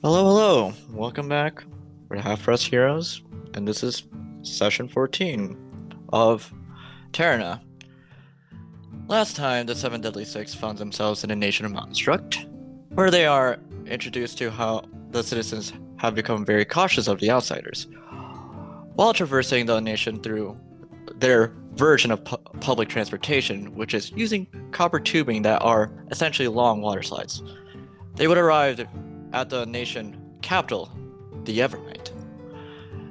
Hello, hello. Welcome back. We're Half-Rust Heroes, and this is session 14 of Terrana. Last time, the Seven Deadly Six found themselves in a nation of Construct, where they are introduced to how the citizens have become very cautious of the outsiders. While traversing the nation through their version of public transportation, which is using copper tubing that are essentially long water slides, they would arrive at the nation capital, the Evernight.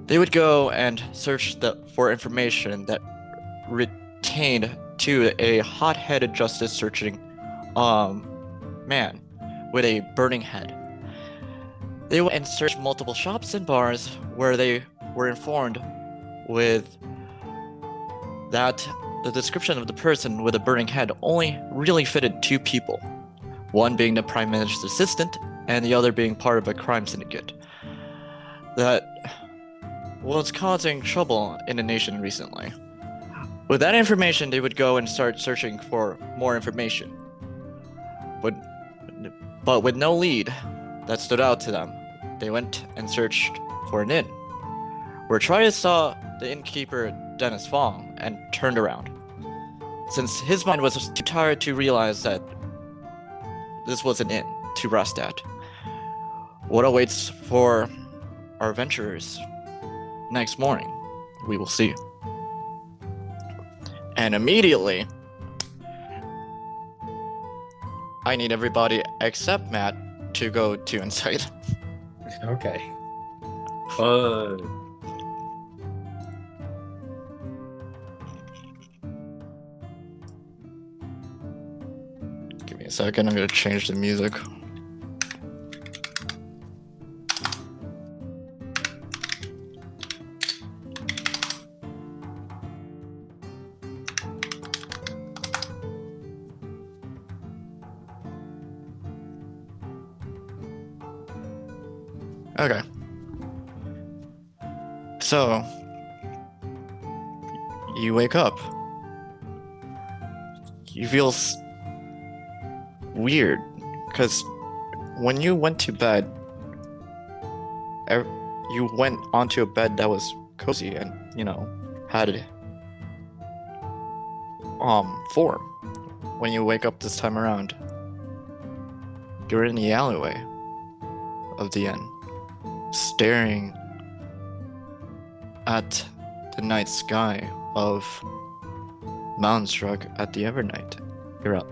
They would go and search for information that retained to a hot-headed justice searching um man with a burning head. They went and searched multiple shops and bars where they were informed with that the description of the person with a burning head only really fitted two people, one being the Prime Minister's assistant and the other being part of a crime syndicate that was causing trouble in the nation recently. With that information, they would go and start searching for more information. But, but with no lead that stood out to them, they went and searched for an inn, where Trias saw the innkeeper Dennis Fong and turned around, since his mind was too tired to realize that this was an inn to rest at. What awaits for our adventurers next morning, we will see. And immediately, I need everybody except Matt to go to Insight. Okay. Give me a second, I'm gonna change the music. Okay. So, you wake up. You feel weird, because when you went to bed, you went onto a bed that was cozy and, had form. When you wake up this time around, you're in the alleyway of the inn, staring at the night sky of Mountainstruck at the Evernight. You're up.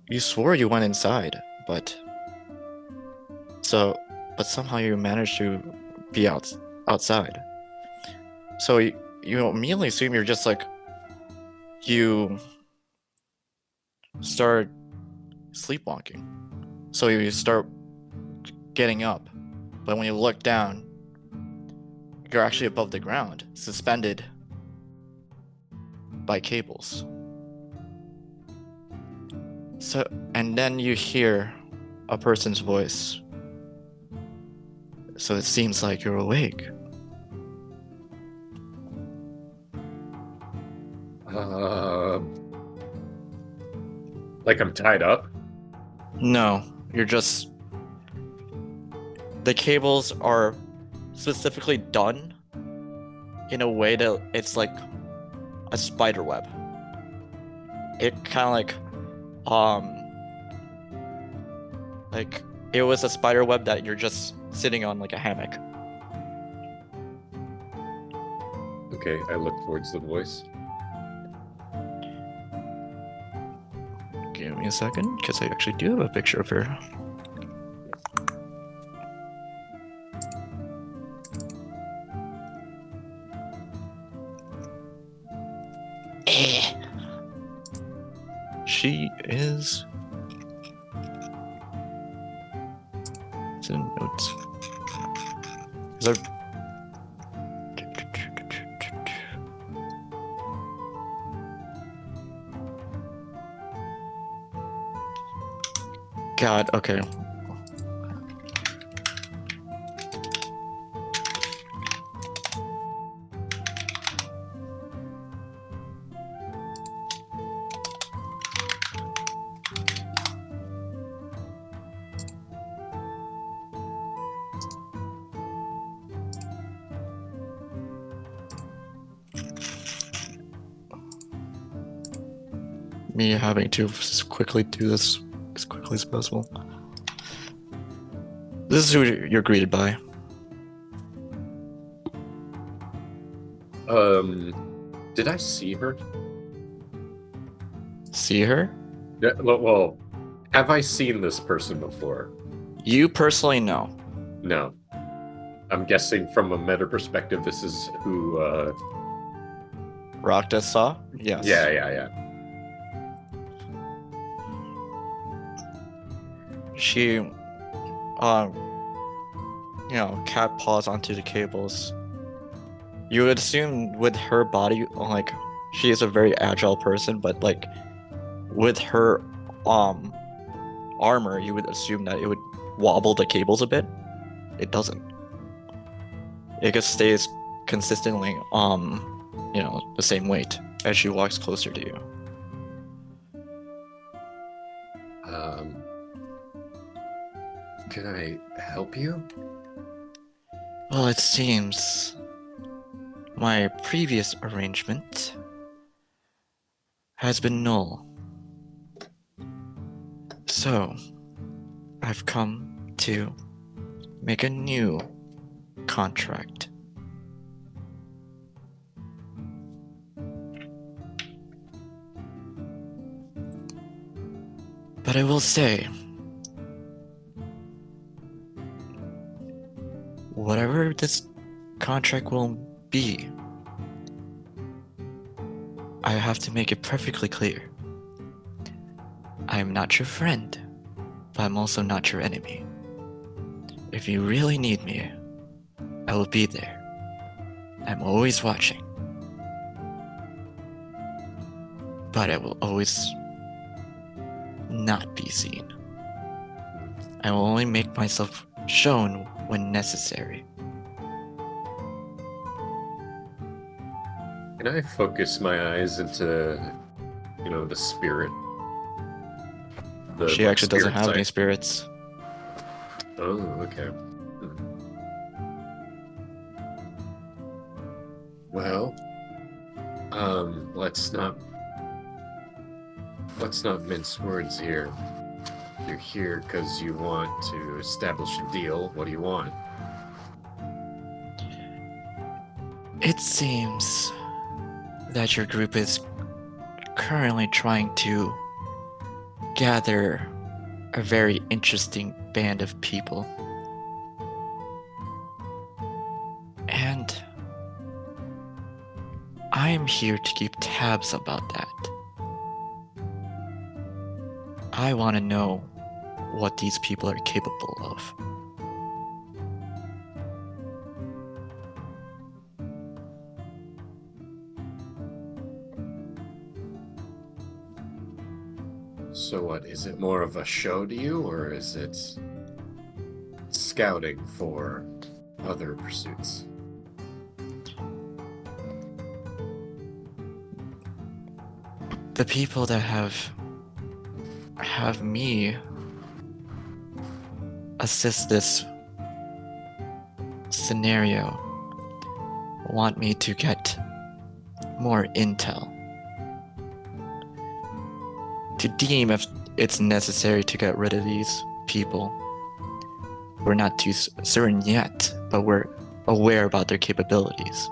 You swore you went inside, but somehow you managed to be outside. So you immediately assume you're just like, you start sleepwalking. So you start getting up, but when you look down, you're actually above the ground, suspended by cables. So, and then you hear a person's voice. So it seems like you're awake. Like I'm tied up? No, you're just... The cables are specifically done in a way that it's like a spider web. It kind of like it was a spider web that you're just sitting on like a hammock. Okay, I look towards the voice. Give me a second, because I actually do have a picture of her. She is... It's in notes. God, okay. me having to quickly do this as quickly as possible. This is who you're greeted by. Did I see her? See her? Yeah, well, have I seen this person before? You personally know. No. I'm guessing from a meta perspective, this is who, Rockdeath saw? Yes. Yeah. She, cat paws onto the cables. You would assume with her body, like, she is a very agile person, but like, with her, armor, you would assume that it would wobble the cables a bit. It doesn't. It just stays consistently, the same weight as she walks closer to you. Can I help you? Well, it seems my previous arrangement has been null. So, I've come to make a new contract. But I will say, whatever this contract will be, I have to make it perfectly clear. I am not your friend, but I'm also not your enemy. If you really need me, I will be there. I'm always watching. But I will always not be seen. I will only make myself shown when necessary. Can I focus my eyes into, the spirit? She actually doesn't have any spirits. Oh, okay. Well, let's not mince words here. You're here because you want to establish a deal. What do you want? It seems that your group is currently trying to gather a very interesting band of people. And I am here to keep tabs about that. I want to know what these people are capable of. So what, is it more of a show to you, or is it scouting for other pursuits? The people that have me assist this scenario want me to get more intel, to deem if it's necessary to get rid of these people. We're not too certain yet, but we're aware about their capabilities.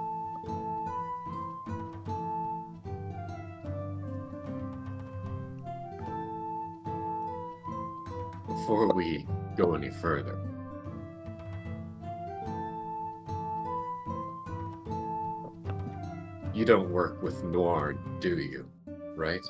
Before we go any further, you don't work with Noir, do you? Right?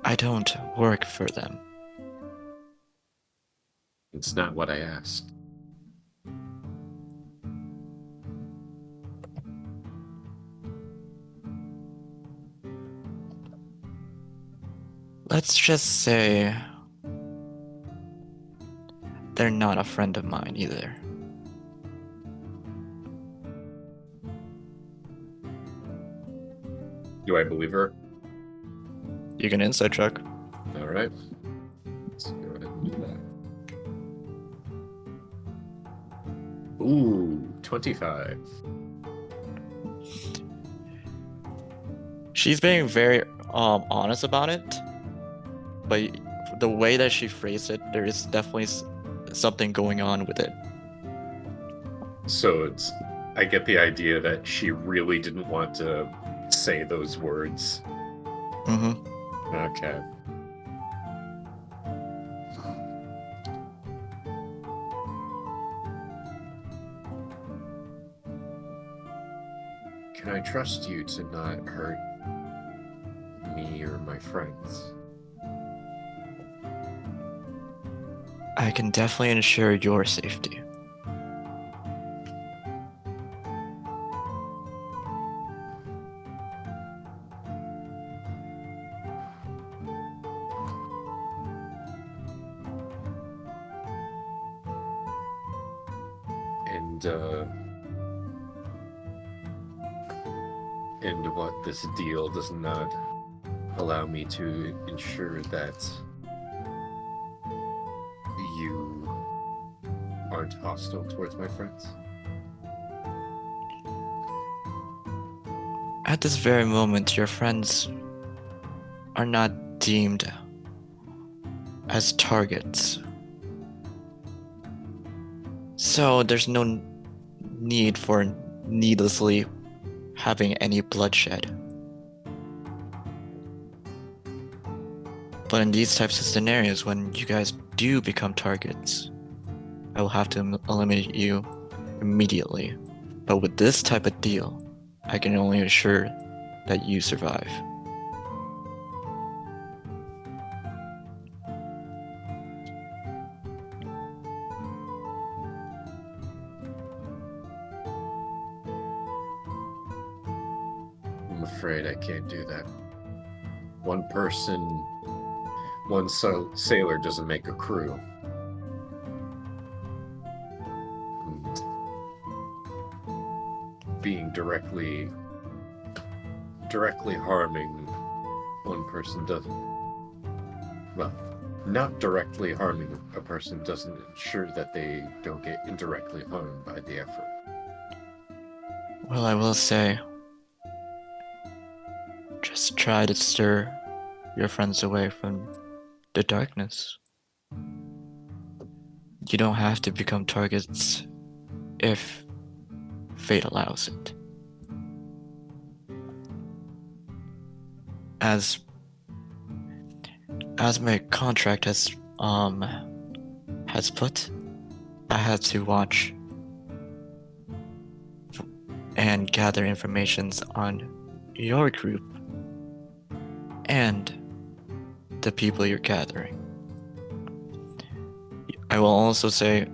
I don't work for them. It's not what I asked. Let's just say they're not a friend of mine either. Do I believe her? You can inside check. All right. Let's go ahead and do Ooh, 25. She's being very honest about it, but the way that she phrased it, there is definitely something going on with it. So I get the idea that she really didn't want to say those words. Mm-hmm. Okay. Can I trust you to not hurt me or my friends? I can definitely ensure your safety. And what this deal does not allow me to ensure that you aren't hostile towards my friends? At this very moment, your friends are not deemed as targets. So there's no need for needlessly having any bloodshed. But in these types of scenarios, when you guys do become targets, I will have to eliminate you immediately. But with this type of deal, I can only assure that you survive. I'm afraid I can't do that. One sailor doesn't make a crew. Being directly harming one person doesn't. Well, not directly harming a person doesn't ensure that they don't get indirectly harmed by the effort. Well, I will say, just try to steer your friends away from the darkness. You don't have to become targets if fate allows it. As my contract has put, I had to watch and gather informations on your group and the people you're gathering. I will also say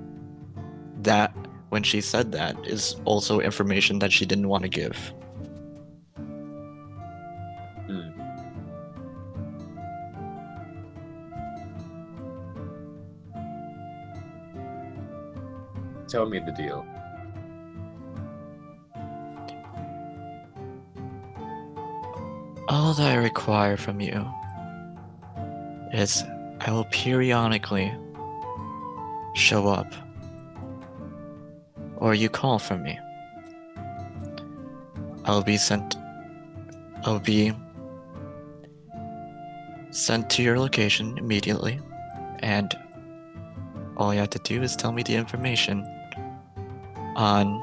that when she said that is also information that she didn't want to give. Tell me the deal. All that I require from you is I will periodically show up, or you call for me. I'll be sent to your location immediately, and all you have to do is tell me the information on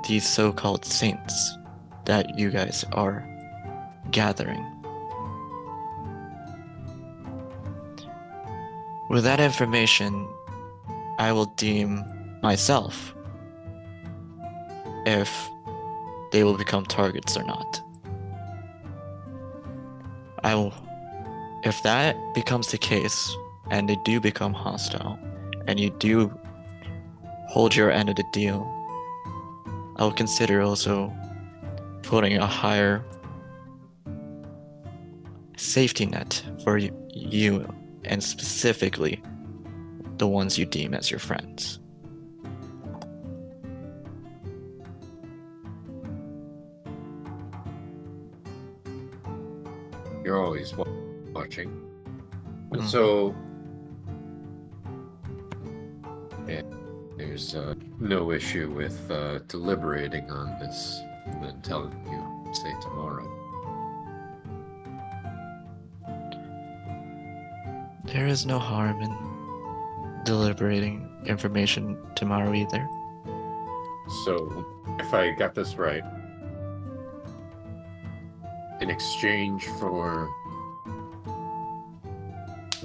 these so-called saints that you guys are gathering. With that information, I will deem myself if they will become targets or not. If that becomes the case, and they do become hostile, and you do hold your end of the deal, I will consider also putting a higher safety net for you, and specifically the ones you deem as your friends. You're always watching. So, yeah, there's no issue with deliberating on this and then telling you, say, tomorrow. There is no harm in deliberating information tomorrow either. So, if I got this right, in exchange for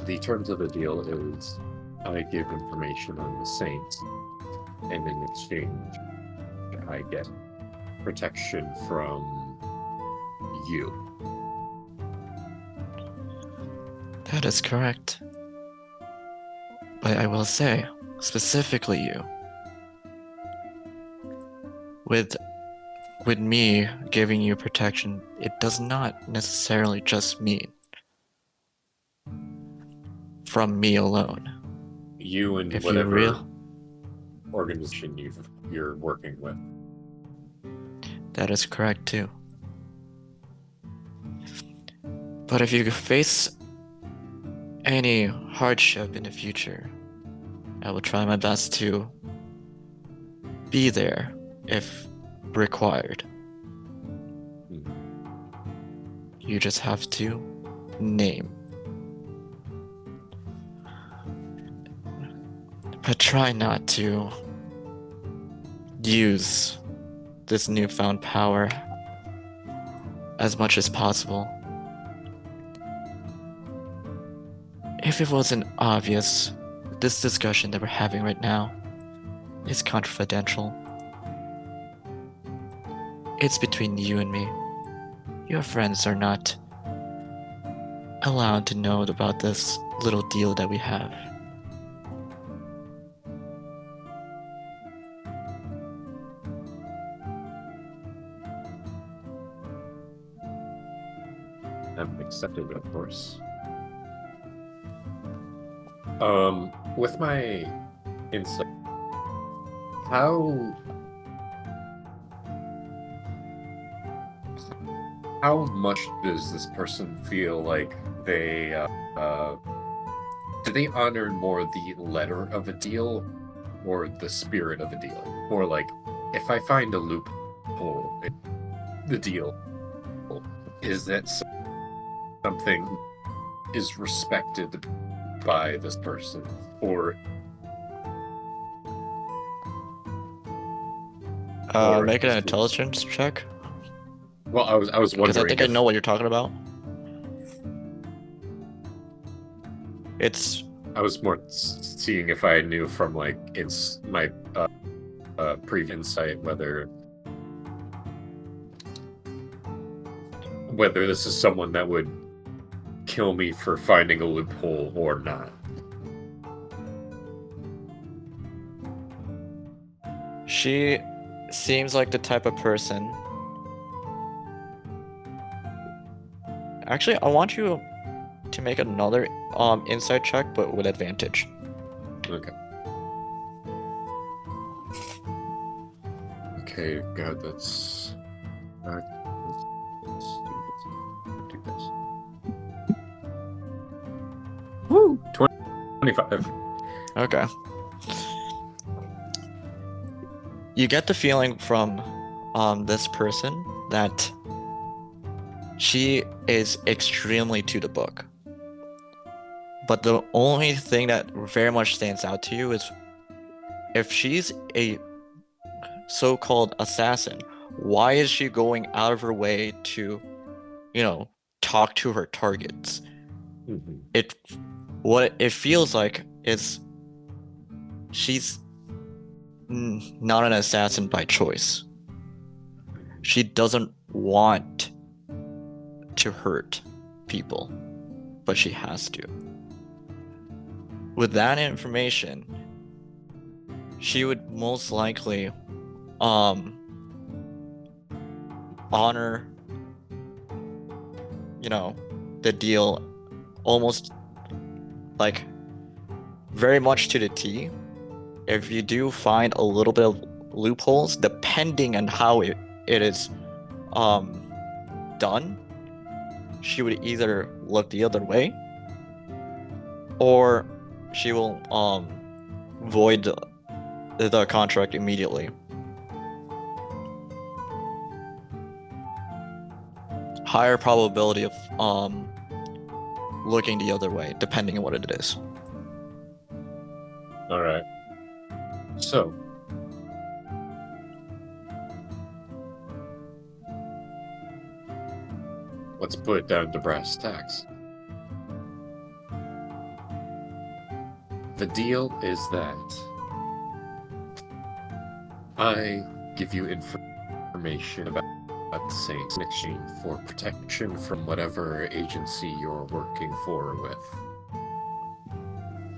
the terms of the deal is I give information on the Saints, and in exchange, I get protection from you. That is correct. But I will say, specifically you, with me giving you protection, it does not necessarily just mean from me alone. You and If whatever organization you're working with. That is correct too. But if you face any hardship in the future, I will try my best to be there if required. You just have to name. But try not to use this newfound power as much as possible. If it wasn't obvious, this discussion that we're having right now is confidential. It's between you and me. Your friends are not allowed to know about this little deal that we have. I'm accepted, of course. With my insight, how much does this person feel like they do they honor more the letter of a deal or the spirit of a deal? Or like, if I find a loophole in the deal, is that something is respected by this person, or Make an intelligence check. Well, I was wondering because I think I know what you're talking about. I was more seeing if I knew from like my previous insight whether this is someone that would kill me for finding a loophole or not. She seems like the type of person. Actually, I want you to make another insight check, but with advantage. Okay. Okay, God, let's do this. Woo! 25. Okay. You get the feeling from this person that she is extremely to the book. But the only thing that very much stands out to you is if she's a so-called assassin, why is she going out of her way to, talk to her targets? Mm-hmm. What it feels like is she's not an assassin by choice. She doesn't want to hurt people, but she has to. With that information, she would most likely honor the deal almost like very much to the T. If you do find a little bit of loopholes, depending on how it is done, she would either look the other way or she will void the contract immediately. Higher probability of looking the other way, depending on what it is. All right. So, let's put it down to brass tacks. The deal is that I give you information about the Saints in exchange for protection from whatever agency you're working for with,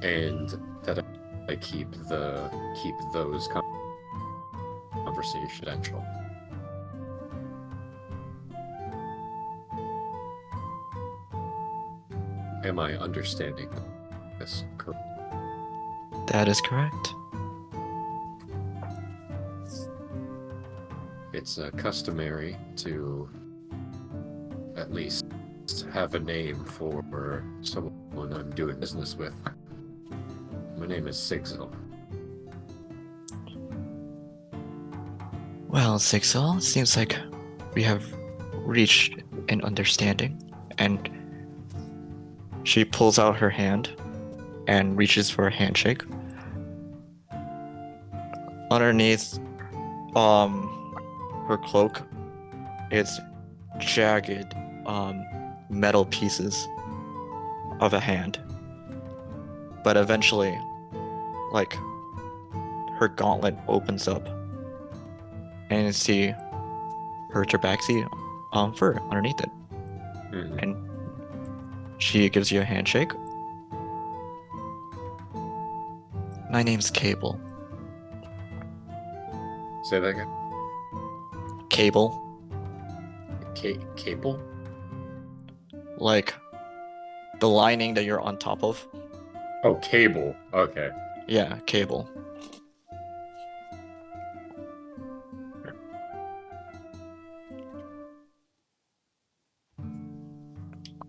and that I keep those conversations confidential. Am I understanding this correct? That is correct. It's customary to at least have a name for someone I'm doing business with. My name is Sigzil. Well, Sigzil, seems like we have reached an understanding, and she pulls out her hand and reaches for a handshake. Underneath her cloak is jagged metal pieces of a hand. But eventually, like, her gauntlet opens up and you see her tabaxi fur underneath it. Mm-hmm. And she gives you a handshake. My name's Cable. Say that again. Cable. Cable? Like the lining that you're on top of. Oh, cable. Okay. Yeah, Cable.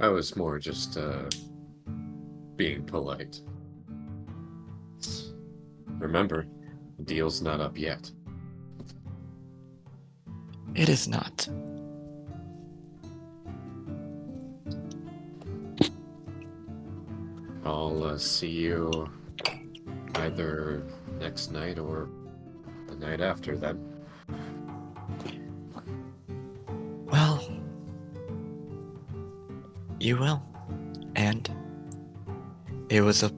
I was more just being polite. Remember, the deal's not up yet. It is not. I'll see you either next night or the night after then. Well, you will. And it was a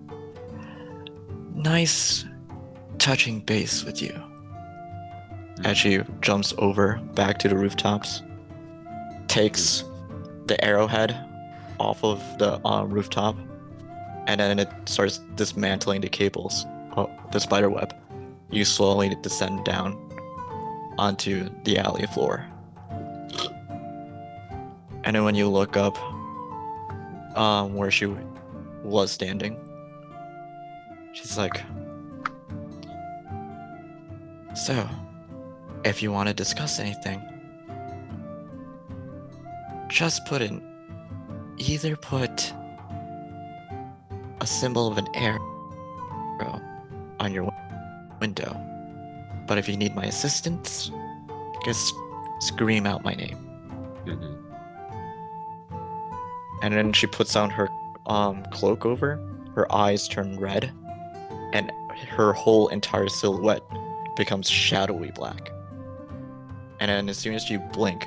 nice touching base with you. As she jumps over back to the rooftops, takes the arrowhead off of the rooftop, and then it starts dismantling the cables, the spider web. You slowly descend down onto the alley floor. And then when you look up where she was standing, she's like, so, if you want to discuss anything, just either put a symbol of an arrow on your window. But if you need my assistance, just scream out my name. Mm-hmm. And then she puts on her cloak over, her eyes turn red, and her whole entire silhouette becomes shadowy black. And then as soon as you blink,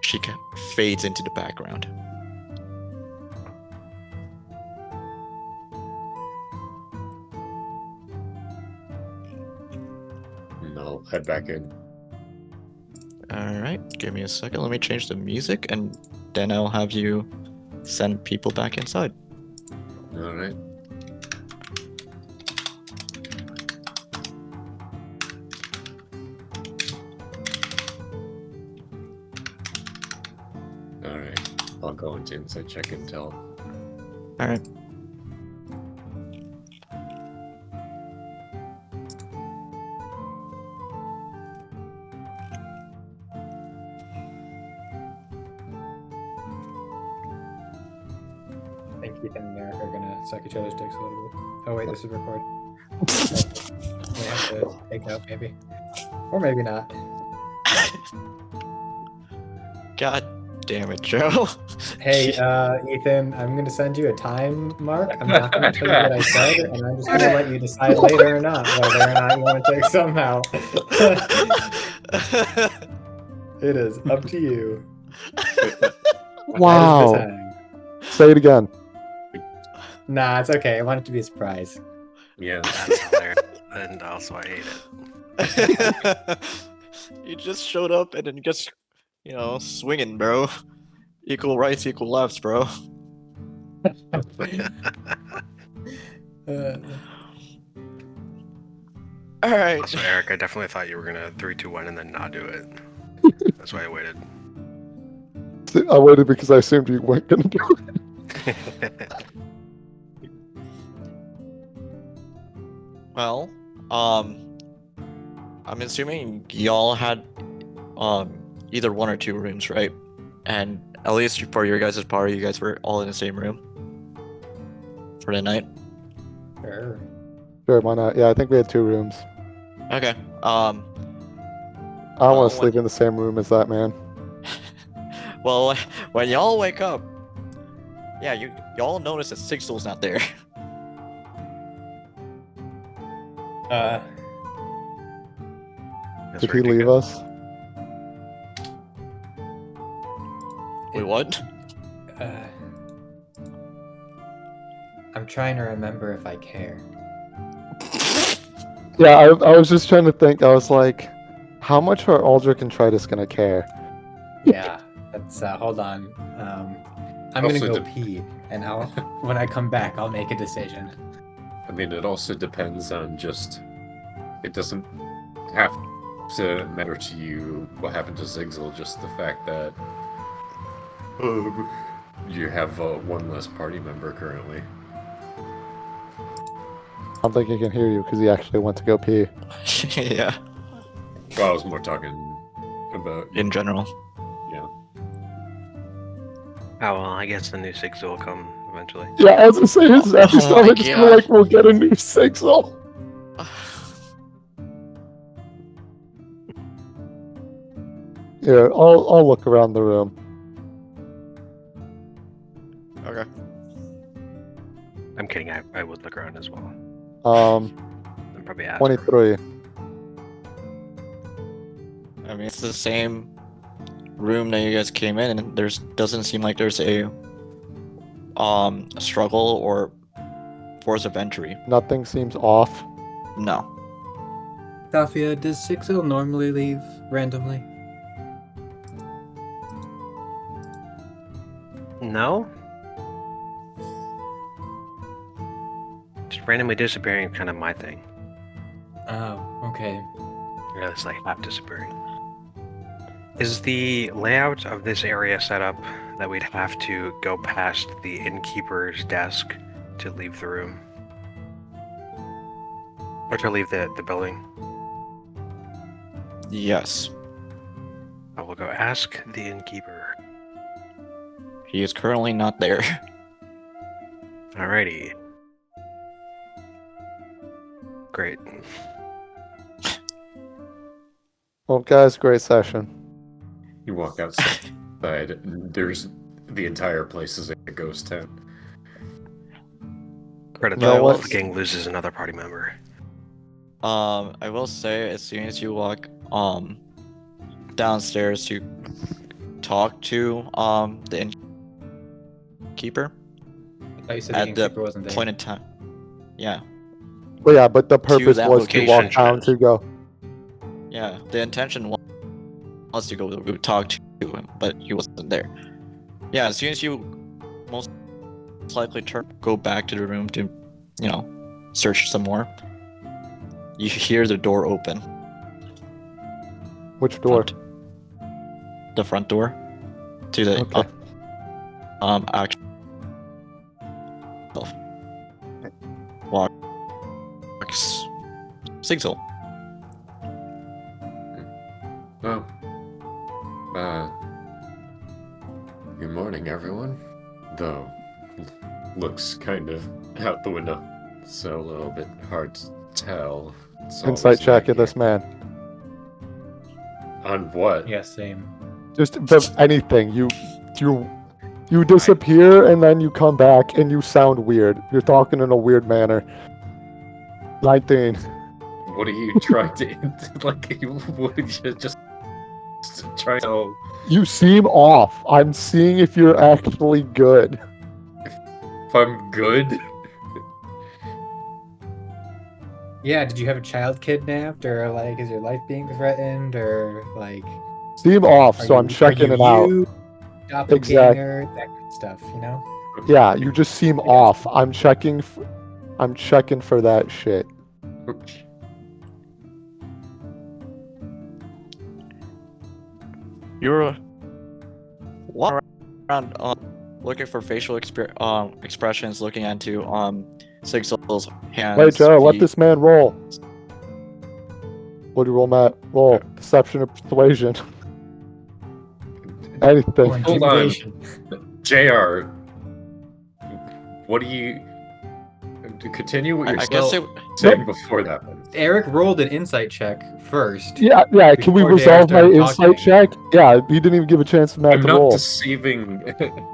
she fades into the background. And I'll head back in. Alright, give me a second. Let me change the music, and then I'll have you send people back inside. Alright. Alright. I'll go into inside check intel. Alright. I think Keith and Eric are gonna suck each other's dicks a little bit. Oh wait, this is recorded. We have to take out, maybe. Or maybe not. God damn it, Joe. Hey, Ethan, I'm going to send you a time mark. I'm not going to tell you what I said, and I'm just going to let you decide later or not whether or not you want to take some out. It is up to you. Wow. That is the time. Say it again. Nah, it's okay. I want it to be a surprise. Yeah. That's hilarious. And also, I hate it. You just showed up and then just, swinging, bro. Equal rights, equal lefts, bro. All right. Also, Eric, I definitely thought you were gonna 3, 2, 1 and then not do it. That's why I waited. I waited because I assumed you weren't gonna do it. Well, I'm assuming y'all had either one or two rooms, right? And at least for your guys' party, you guys were all in the same room for the night. Sure. Sure, why not? Yeah, I think we had 2 rooms. Okay. I don't want to sleep in the same room as that man. Well, when y'all wake up, yeah, y'all notice that Sixel's not there. That's Did he pretty leave good. us? Wait, what? I'm trying to remember if I care. Yeah, I was just trying to think. I was like, how much are Aldrich and Tritus gonna care? Yeah, that's hold on. I'm gonna Also go pee, and when I come back, I'll make a decision. I mean, it also depends on just. It doesn't have to matter to you what happened to Zigzal, just the fact that you have one less party member currently. I don't think he can hear you because he actually went to go pee. Yeah, Well, I was more talking about. in general. Yeah. Oh, well, I guess the new 6 will come eventually. Yeah, I was gonna say his Oh episode. my I just feel God. like we'll get a new Sixel. Yeah, I'll look around the room. Okay. I'm kidding, I would look around as well. And probably ask. 23. I mean, it's the same room that you guys came in, and doesn't seem like there's a struggle or force of entry. Nothing seems off. No. Tafia, does Sixel normally leave randomly? No? Just randomly disappearing is kind of my thing. Oh, okay. Yeah, it's like half disappearing. Is the layout of this area set up that we'd have to go past the innkeeper's desk to leave the room? Or to leave the building? Yes. I will go ask the innkeeper. He is currently not there. Alrighty. Great. Well, guys, great session. You walk outside, there's the entire place is a ghost town. Credit No, to what's- the gang loses another party member. I will say, as soon as you walk downstairs to talk to the innkeeper I said at the the innkeeper wasn't there. point in time. Yeah, But yeah, but the purpose that was to location. walk down to go. yeah. The intention was to go talk to him, but he wasn't there. Yeah, as soon as you most likely go back to the room to, search some more, you hear the door open. Which door? The front door to the Okay. actual walks Sigzil. Oh. Good morning, everyone. Though, looks kind of out the window, so a little bit hard to tell. It's Insight always check night at this man. here. On what? Yeah, same. Just anything. You disappear and then you come back and you sound weird. You're talking in a weird manner. 19. What are you trying to like? What are you just trying to? You seem off. I'm seeing if you're actually good. If I'm good, Yeah, did you have a child kidnapped, or like, is your life being threatened, or like, Seem off, are so I'm you- checking are it out. you doppelganger, that kind of stuff, you know? Yeah, you just seem I got off. you. I'm checking for that shit. You're walking around looking for facial expressions, looking into Sigil's hands. Wait, Joe, let feet. this man roll. What do you roll, Matt? Roll. Deception or persuasion. Anything. Or Hold on. intimidation. Jr. What do you continue? What you're I guess saying before that. Eric rolled an insight check first. Yeah, can we Before resolve Dare my started insight talking. check? Yeah, he didn't even give a chance to Matt I'm to not roll. deceiving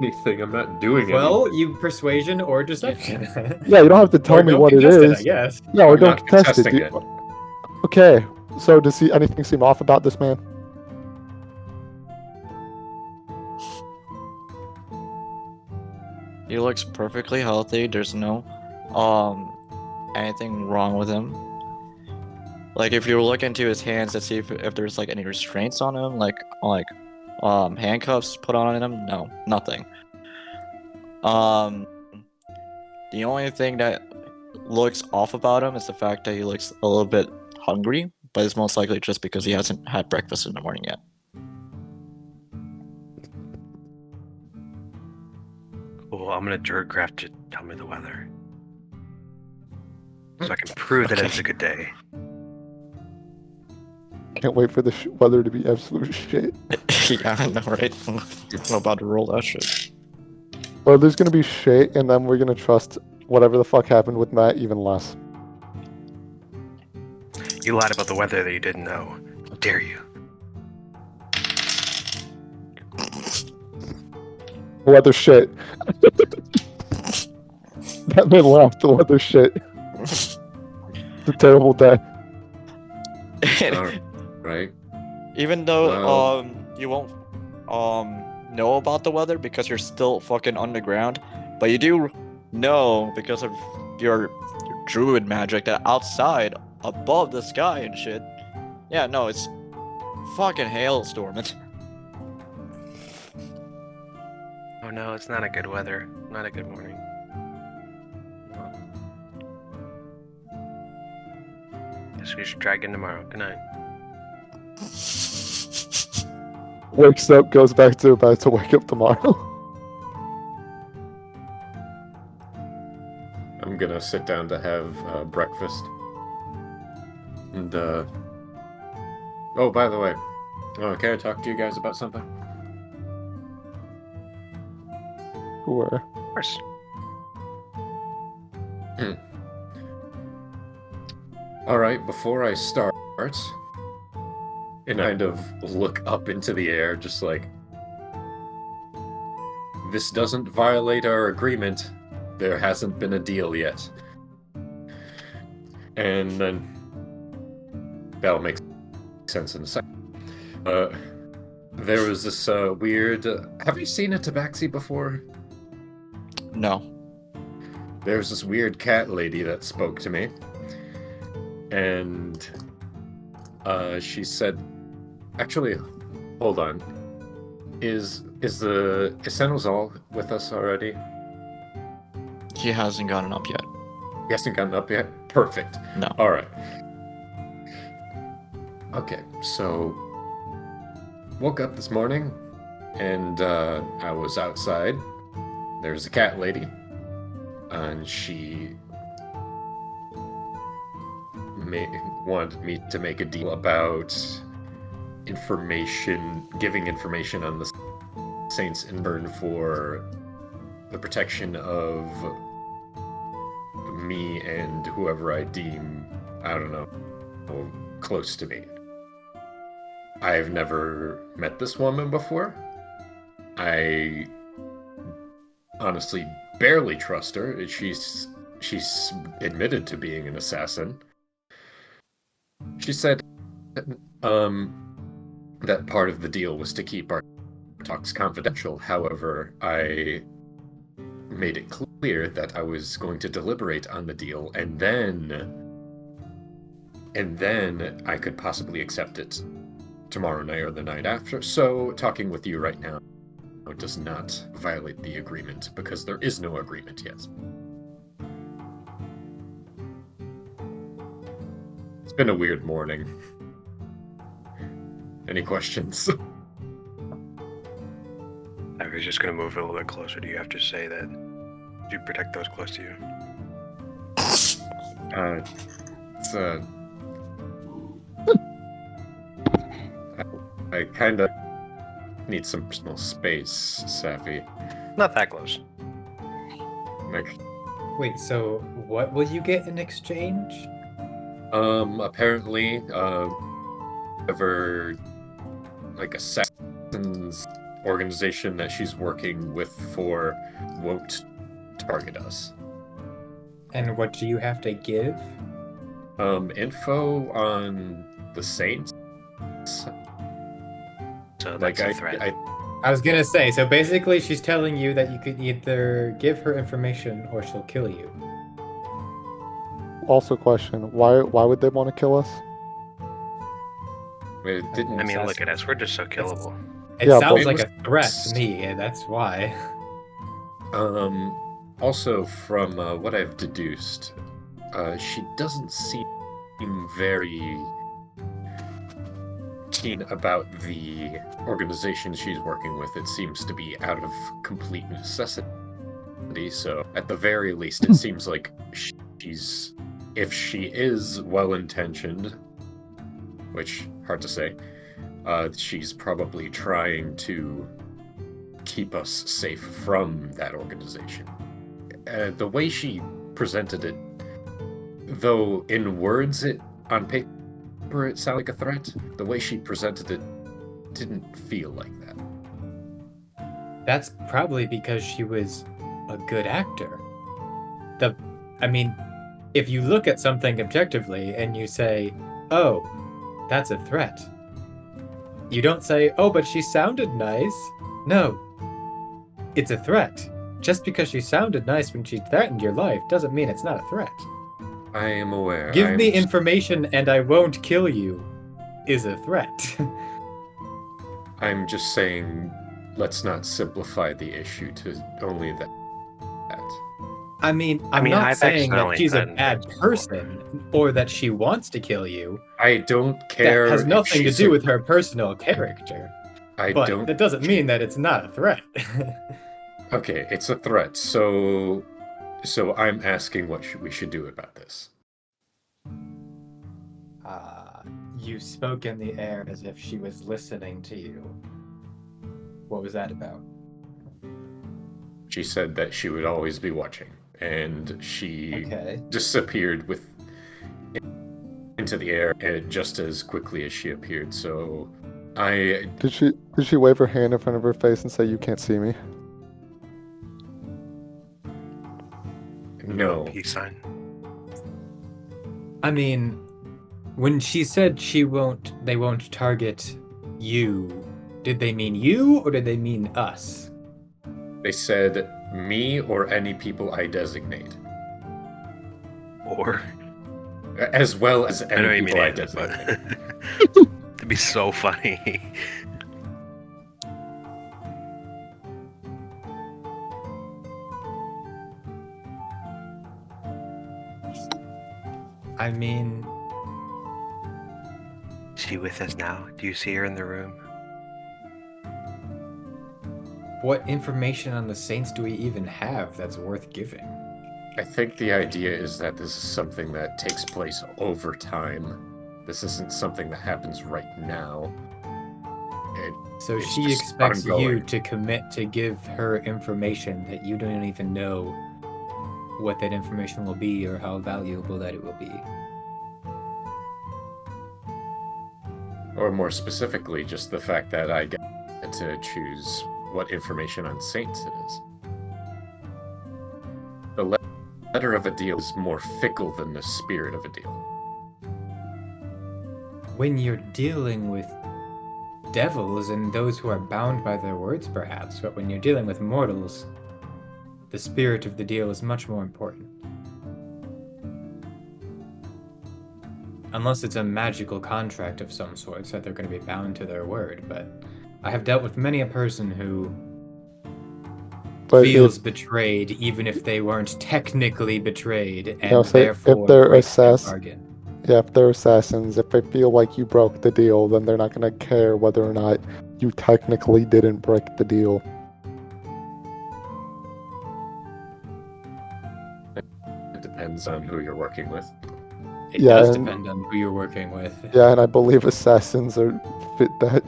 anything. I'm not doing Well, anything. you persuasion or deception. Yeah, you don't have to tell Or me don't what it contest is. I guess. Yeah, or I'm don't not contest it. contesting it. Okay, so does anything seem off about this man? he looks perfectly healthy. There's no anything wrong with him. Like if you look into his hands to see if there's like any restraints on him, like handcuffs put on him, no, nothing. The only thing that looks off about him is the fact that he looks a little bit hungry, but it's most likely just because he hasn't had breakfast in the morning yet. Cool, I'm gonna Durcraft to tell me the weather. So I can prove that it's a good day. Can't wait for the weather to be absolute shit. Yeah, I know, right? I'm about to roll that shit. Weather's gonna be shit, and then we're gonna trust whatever the fuck happened with Matt even less. You lied about the weather that you didn't know. How dare you? Weather shit. That man laughed. The weather shit. It's a terrible day. Right. Even though Well- you won't know about the weather because you're still fucking underground, but you do know because of your druid magic that outside, above the sky and shit. Yeah, no, it's fucking hailstorming. Oh no, it's not a good weather. Not a good morning. Guess we should try again tomorrow. Good night. Wakes up, goes back to about to wake up tomorrow. I'm gonna sit down to have breakfast. And oh, by the way, can I talk to you guys about something? Where? Of course. All right, before I start, and kind of look up into the air, just like, this doesn't violate our agreement. There hasn't been a deal yet. And then that'll make sense in a second. There was this weird. Have you seen a tabaxi before? No. There's this weird cat lady that spoke to me, and she said, "Actually, hold on. Is Senozal with us already? He hasn't gotten up yet. He hasn't gotten up yet? Perfect. No. All right. Okay, so woke up this morning, and I was outside. There's a cat lady, and she wanted me to make a deal about giving information on the Saints in Burn for the protection of me and whoever I deem, I don't know, close to me. I've never met this woman before. I honestly barely trust her. She's admitted to being an assassin. She said that part of the deal was to keep our talks confidential. However, I made it clear that I was going to deliberate on the deal, and then I could possibly accept it tomorrow night or the night after. So talking with you right now does not violate the agreement, because there is no agreement yet. It's been a weird morning. Any questions? I was just going to move a little bit closer. Do you have to say that you protect those close to you? It's I kind of need some personal space, Safi. Not that close. Like, Wait, so what will you get in exchange? apparently, whatever, like, assassins organization that she's working with for won't target us. And what do you have to give? Info on the Saints. So Like, that's a threat. I was gonna say, so basically she's telling you that you could either give her information or she'll kill you. Also, question: Why would they want to kill us? It didn't. I mean, look at us. We're just so killable. It Yeah, sounds but- like a threat to me, and that's why. Also, from what I've deduced, she doesn't seem very keen about the organization she's working with. It seems to be out of complete necessity. So, at the very least, it seems like she's, if she is well-intentioned, which hard to say, she's probably trying to keep us safe from that organization. The way she presented it, though in words on paper it sounded like a threat, the way she presented it didn't feel like that. That's probably because she was a good actor. I mean, if you look at something objectively and you say, oh, that's a threat, you don't say, oh, but she sounded nice. No, it's a threat. Just because she sounded nice when she threatened your life doesn't mean it's not a threat. I am aware. Give me information and I won't kill you is a threat. I'm just saying, let's not simplify the issue to only that. I mean, I'm mean, not I've saying that accidentally she's a done bad that. person or that she wants to kill you. I don't care. That has if nothing to she's do a- with her personal character. I But don't. that doesn't mean that it's not a threat. Okay, it's a threat. So I'm asking what we should do about this. You spoke in the air as if she was listening to you. What was that about? She said that she would always be watching, and she Okay. disappeared into the air just as quickly as she appeared. So Did she wave her hand in front of her face and say, "You can't see me"? no. Peace sign. I mean, when she said they won't target you, did they mean you or did they mean us? They said me or any people I designate, Or as well as I know any you mean people I it, but designate. it'd be so funny. I mean, Is she with us now? Do you see her in the room? what information on the Saints do we even have that's worth giving? I think the idea is that this is something that takes place over time. This isn't something that happens right now. So It's she just expects you ongoing. to commit to give her information that you don't even know what that information will be or how valuable that it will be. Or more specifically, just the fact that I get to choose what information on Saints it is. The letter of a deal is more fickle than the spirit of a deal. When you're dealing with devils and those who are bound by their words, perhaps, but when you're dealing with mortals, the spirit of the deal is much more important. Unless it's a magical contract of some sort, so that they're going to be bound to their word, but I have dealt with many a person who feels betrayed, even if they weren't technically betrayed, and therefore if they're breaks their bargain. Yeah, if they're assassins, if they feel like you broke the deal, then they're not going to care whether or not you technically didn't break the deal. It depends on who you're working with. It does depend on who you're working with. Yeah, and I believe assassins are fit that.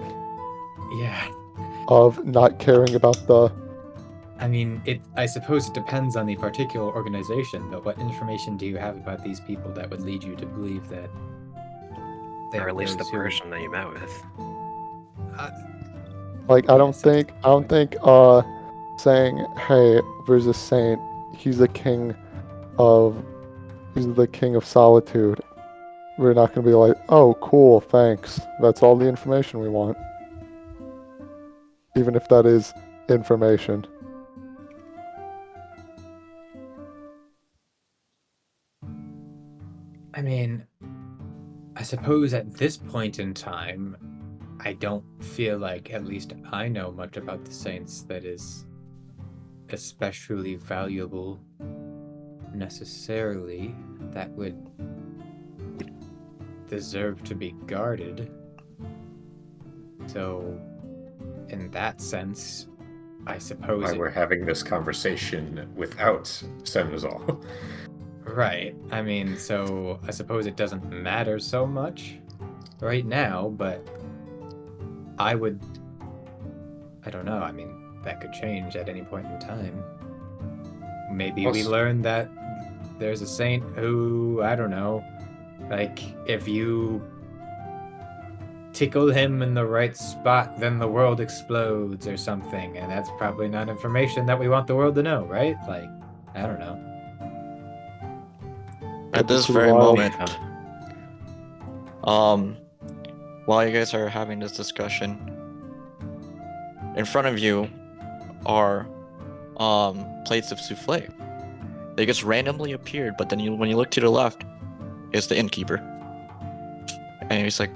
Yeah. Of not caring about the... I mean, I suppose it depends on the particular organization, but what information do you have about these people that would lead you to believe that or at least the person that you met with? I don't think saying, hey, there's a saint, he's the king of solitude. We're not going to be like, oh, cool, thanks. That's all the information we want. Even if that is information. I mean, I suppose at this point in time, I don't feel like at least I know much about the saints that is especially valuable necessarily that would deserve to be guarded. So, in that sense, I suppose... Why we're having this conversation without Senazol. Right. I mean, so I suppose it doesn't matter so much right now, but I don't know. I mean, that could change at any point in time. Maybe we learn that there's a saint who, I don't know, like, if you tickle him in the right spot, then the world explodes or something, and that's probably not information that we want the world to know, right? Like, I don't know. At this very moment, while you guys are having this discussion, in front of you are plates of souffle. They just randomly appeared, but then when you look to the left, it's the innkeeper, and he's like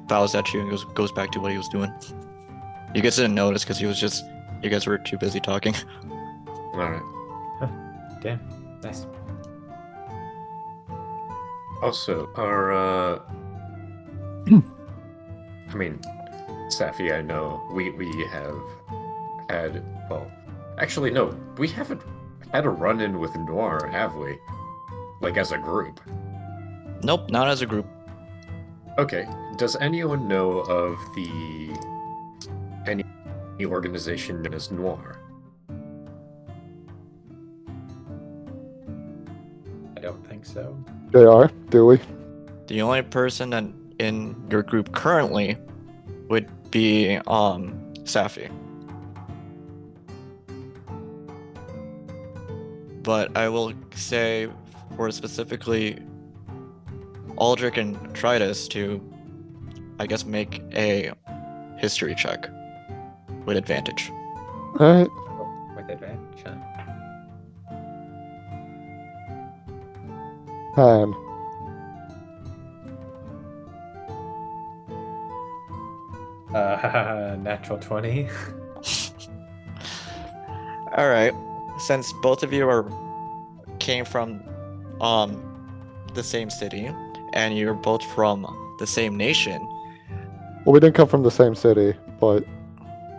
bows at you and goes back to what he was doing. You guys didn't notice because you guys were too busy talking. All right. Huh. Damn, nice. Also, I mean, Safi, I know we have had, well, actually, no, we haven't had a run-in with Noir, have we? Like, as a group? Nope, not as a group. Okay. Does anyone know of any organization known as Noir? I don't think so. They are, do we? The only person that in your group currently would be Safi. But I will say for specifically Aldrich and Tritus to, I guess, make a history check with advantage. Alright. With advantage, huh? 10. Natural 20. All right. Since both of you came from the same city and you're both from the same nation. Well, we didn't come from the same city, but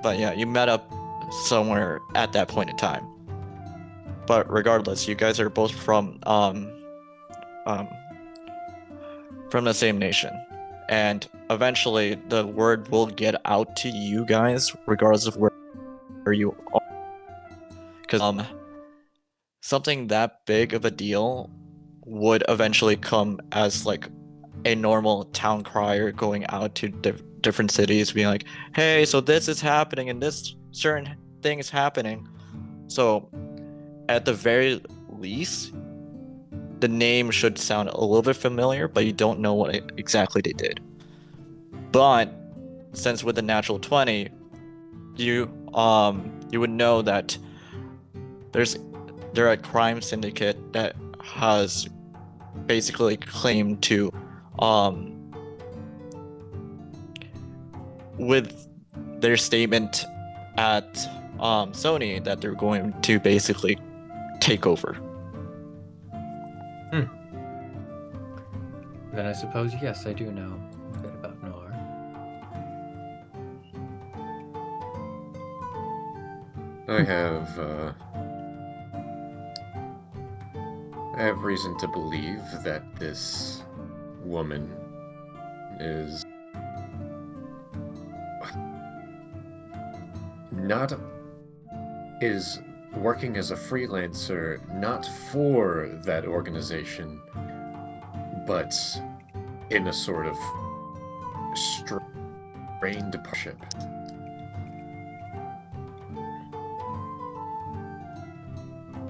yeah, you met up somewhere at that point in time. But regardless, you guys are both from the same nation. And eventually the word will get out to you guys regardless of where you are. Because something that big of a deal would eventually come as like a normal town crier going out to different cities, being like, "Hey, so this is happening, and this certain thing is happening." So, at the very least, the name should sound a little bit familiar, but you don't know what exactly they did. But since with the natural 20, you would know that they're a crime syndicate that has basically claimed to with their statement at Sony that they're going to basically take over. Then I suppose, yes, I do know a bit about Noir. I have reason to believe that this woman is working as a freelancer, not for that organization, but in a sort of strained partnership.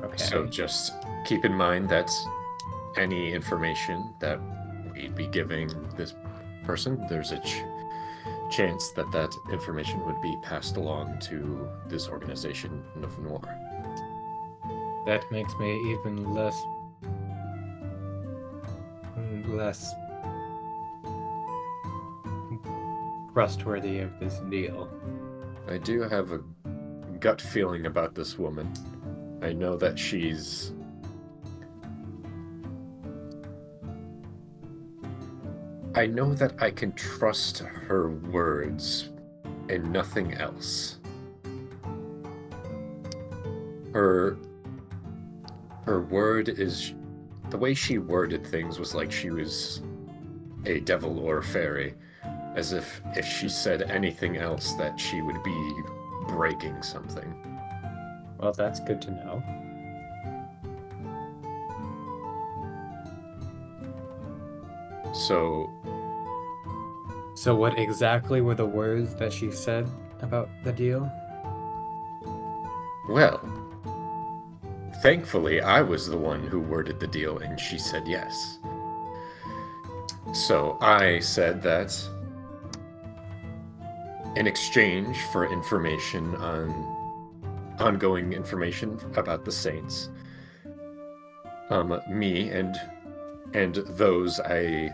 Okay. So just keep in mind that any information that we'd be giving this person, there's a chance that that information would be passed along to this organization of Noir. That makes me even less trustworthy of this deal. I do have a gut feeling about this woman. I know that I know that I can trust her words and nothing else. Her word is... The way she worded things was like she was a devil or a fairy, as if she said anything else that she would be breaking something. Well, that's good to know. So what exactly were the words that she said about the deal? Well, thankfully, I was the one who worded the deal, and she said yes. So I said that in exchange for information ongoing information about the Saints, me and those I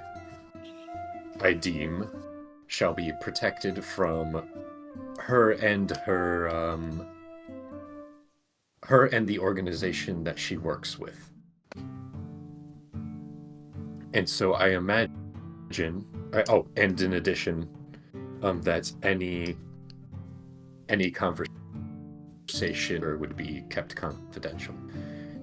deem shall be protected from her and the organization that she works with. And so I imagine, and in addition, that any conversation would be kept confidential.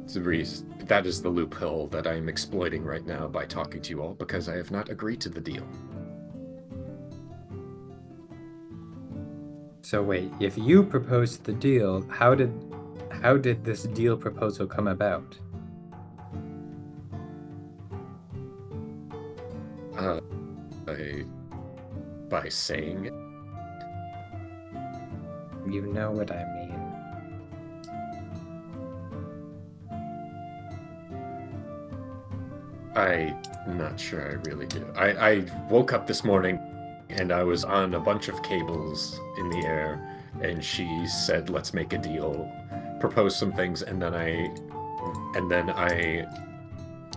That is the loophole that I am exploiting right now by talking to you all, because I have not agreed to the deal. So wait, if you proposed the deal, how did this deal proposal come about? By saying it. You know what I mean. I'm not sure I really do. I woke up this morning and I was on a bunch of cables in the air, and she said, "Let's make a deal," proposed some things, and then I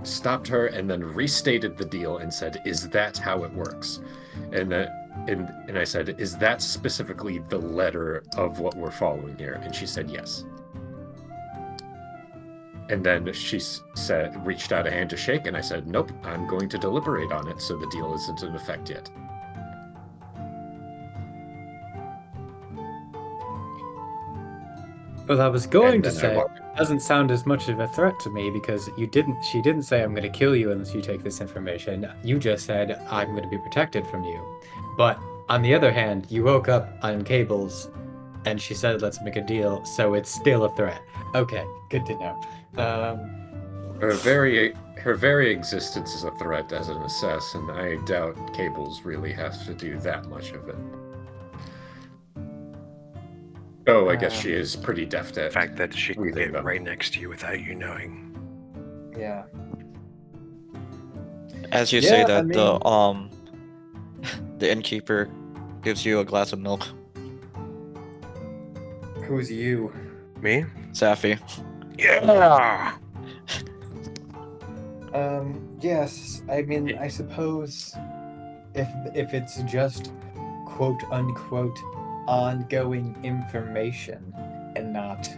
stopped her and then restated the deal and said, "Is that how it works?" And I said, "Is that specifically the letter of what we're following here?" And she said yes. And then she reached out a hand to shake, and I said, "Nope, I'm going to deliberate on it, so the deal isn't in effect yet." Well, I was going to then I say, walked- it doesn't sound as much of a threat to me because she didn't say, "I'm going to kill you unless you take this information." You just said, "I'm going to be protected from you." But on the other hand, you woke up on cables and she said, "Let's make a deal," so it's still a threat. Okay, good to know. Her very existence is a threat as an assassin. I doubt Cables really has to do that much of it. Oh, I guess she is pretty deft The at fact that she can reading get them. right next to you without you knowing. Yeah. As you say Yeah, that, I the innkeeper gives you a glass of milk. Who's you? Me? Safi. Yeah! Yes. I mean, I suppose if it's just quote unquote ongoing information and not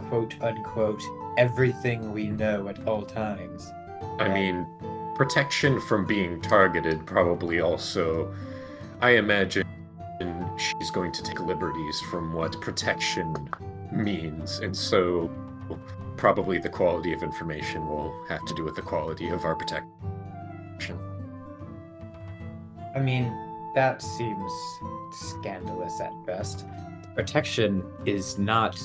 quote unquote everything we know at all times. I mean, protection from being targeted probably also. I imagine she's going to take liberties from what protection means, and so probably the quality of information will have to do with the quality of our protection. I mean, that seems scandalous at best. Protection does not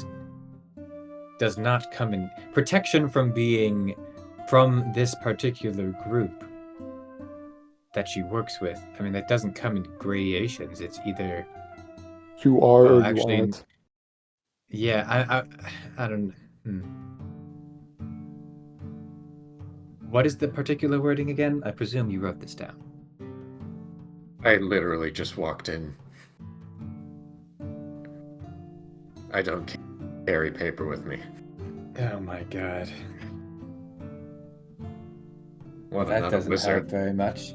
come in protection from being from this particular group that she works with. I mean, that doesn't come in gradations. It's either You are Well, or you actually, aren't. yeah, I don't. What is the particular wording again? I presume you wrote this down. I literally just walked in. I don't carry paper with me. Oh my god. Well, That I'm not a doesn't help wizard. very much.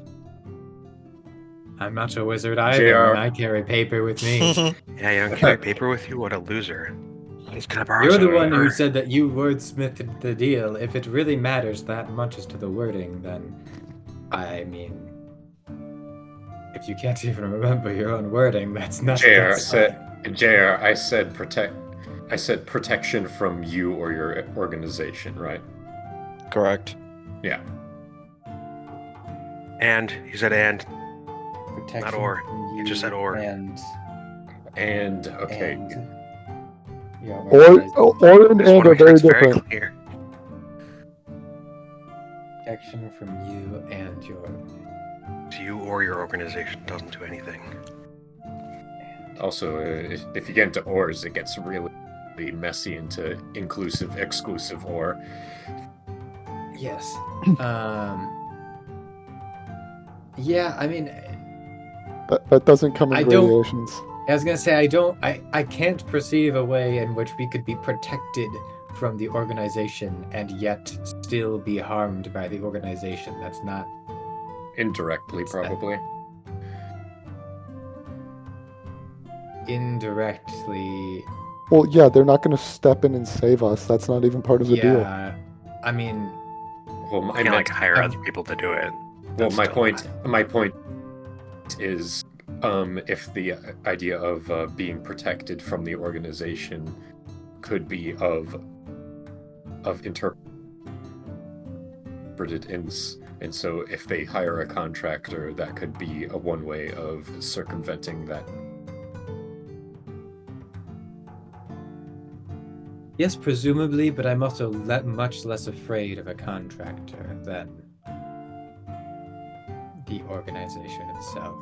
I'm not a wizard either, JR. and I carry paper with me. Yeah, you don't carry paper with you? What a loser. He's gonna borrow You're some the one who paper. said that you wordsmithed the deal. If it really matters that much as to the wording, then I mean, if you can't even remember your own wording, that's not. JR I said protection from you or your organization, right? Correct. Yeah. And, he said and. protection Not or. from You just said or. And Okay. your Or organization. and Just wanna are make sure very it's very different. clear. Protection from you and your. To you or your organization doesn't do anything. Also, if you get into ors, it gets really messy into inclusive, exclusive or. Yes. Yeah, I mean, That doesn't come in I don't- gradations. I was gonna say I can't perceive a way in which we could be protected from the organization and yet still be harmed by the organization. That's not. Indirectly, What's that? probably. Indirectly. Well, yeah, they're not going to step in and save us. That's not even part of the deal. Yeah. I mean, Well, You I can't, like, meant, hire I'm- other people to do it. well, That's my still- point is, if the idea of being protected from the organization could be of interpreted in, and so if they hire a contractor, that could be a one way of circumventing that. yes, presumably, but I'm also much less afraid of a contractor than the organization itself.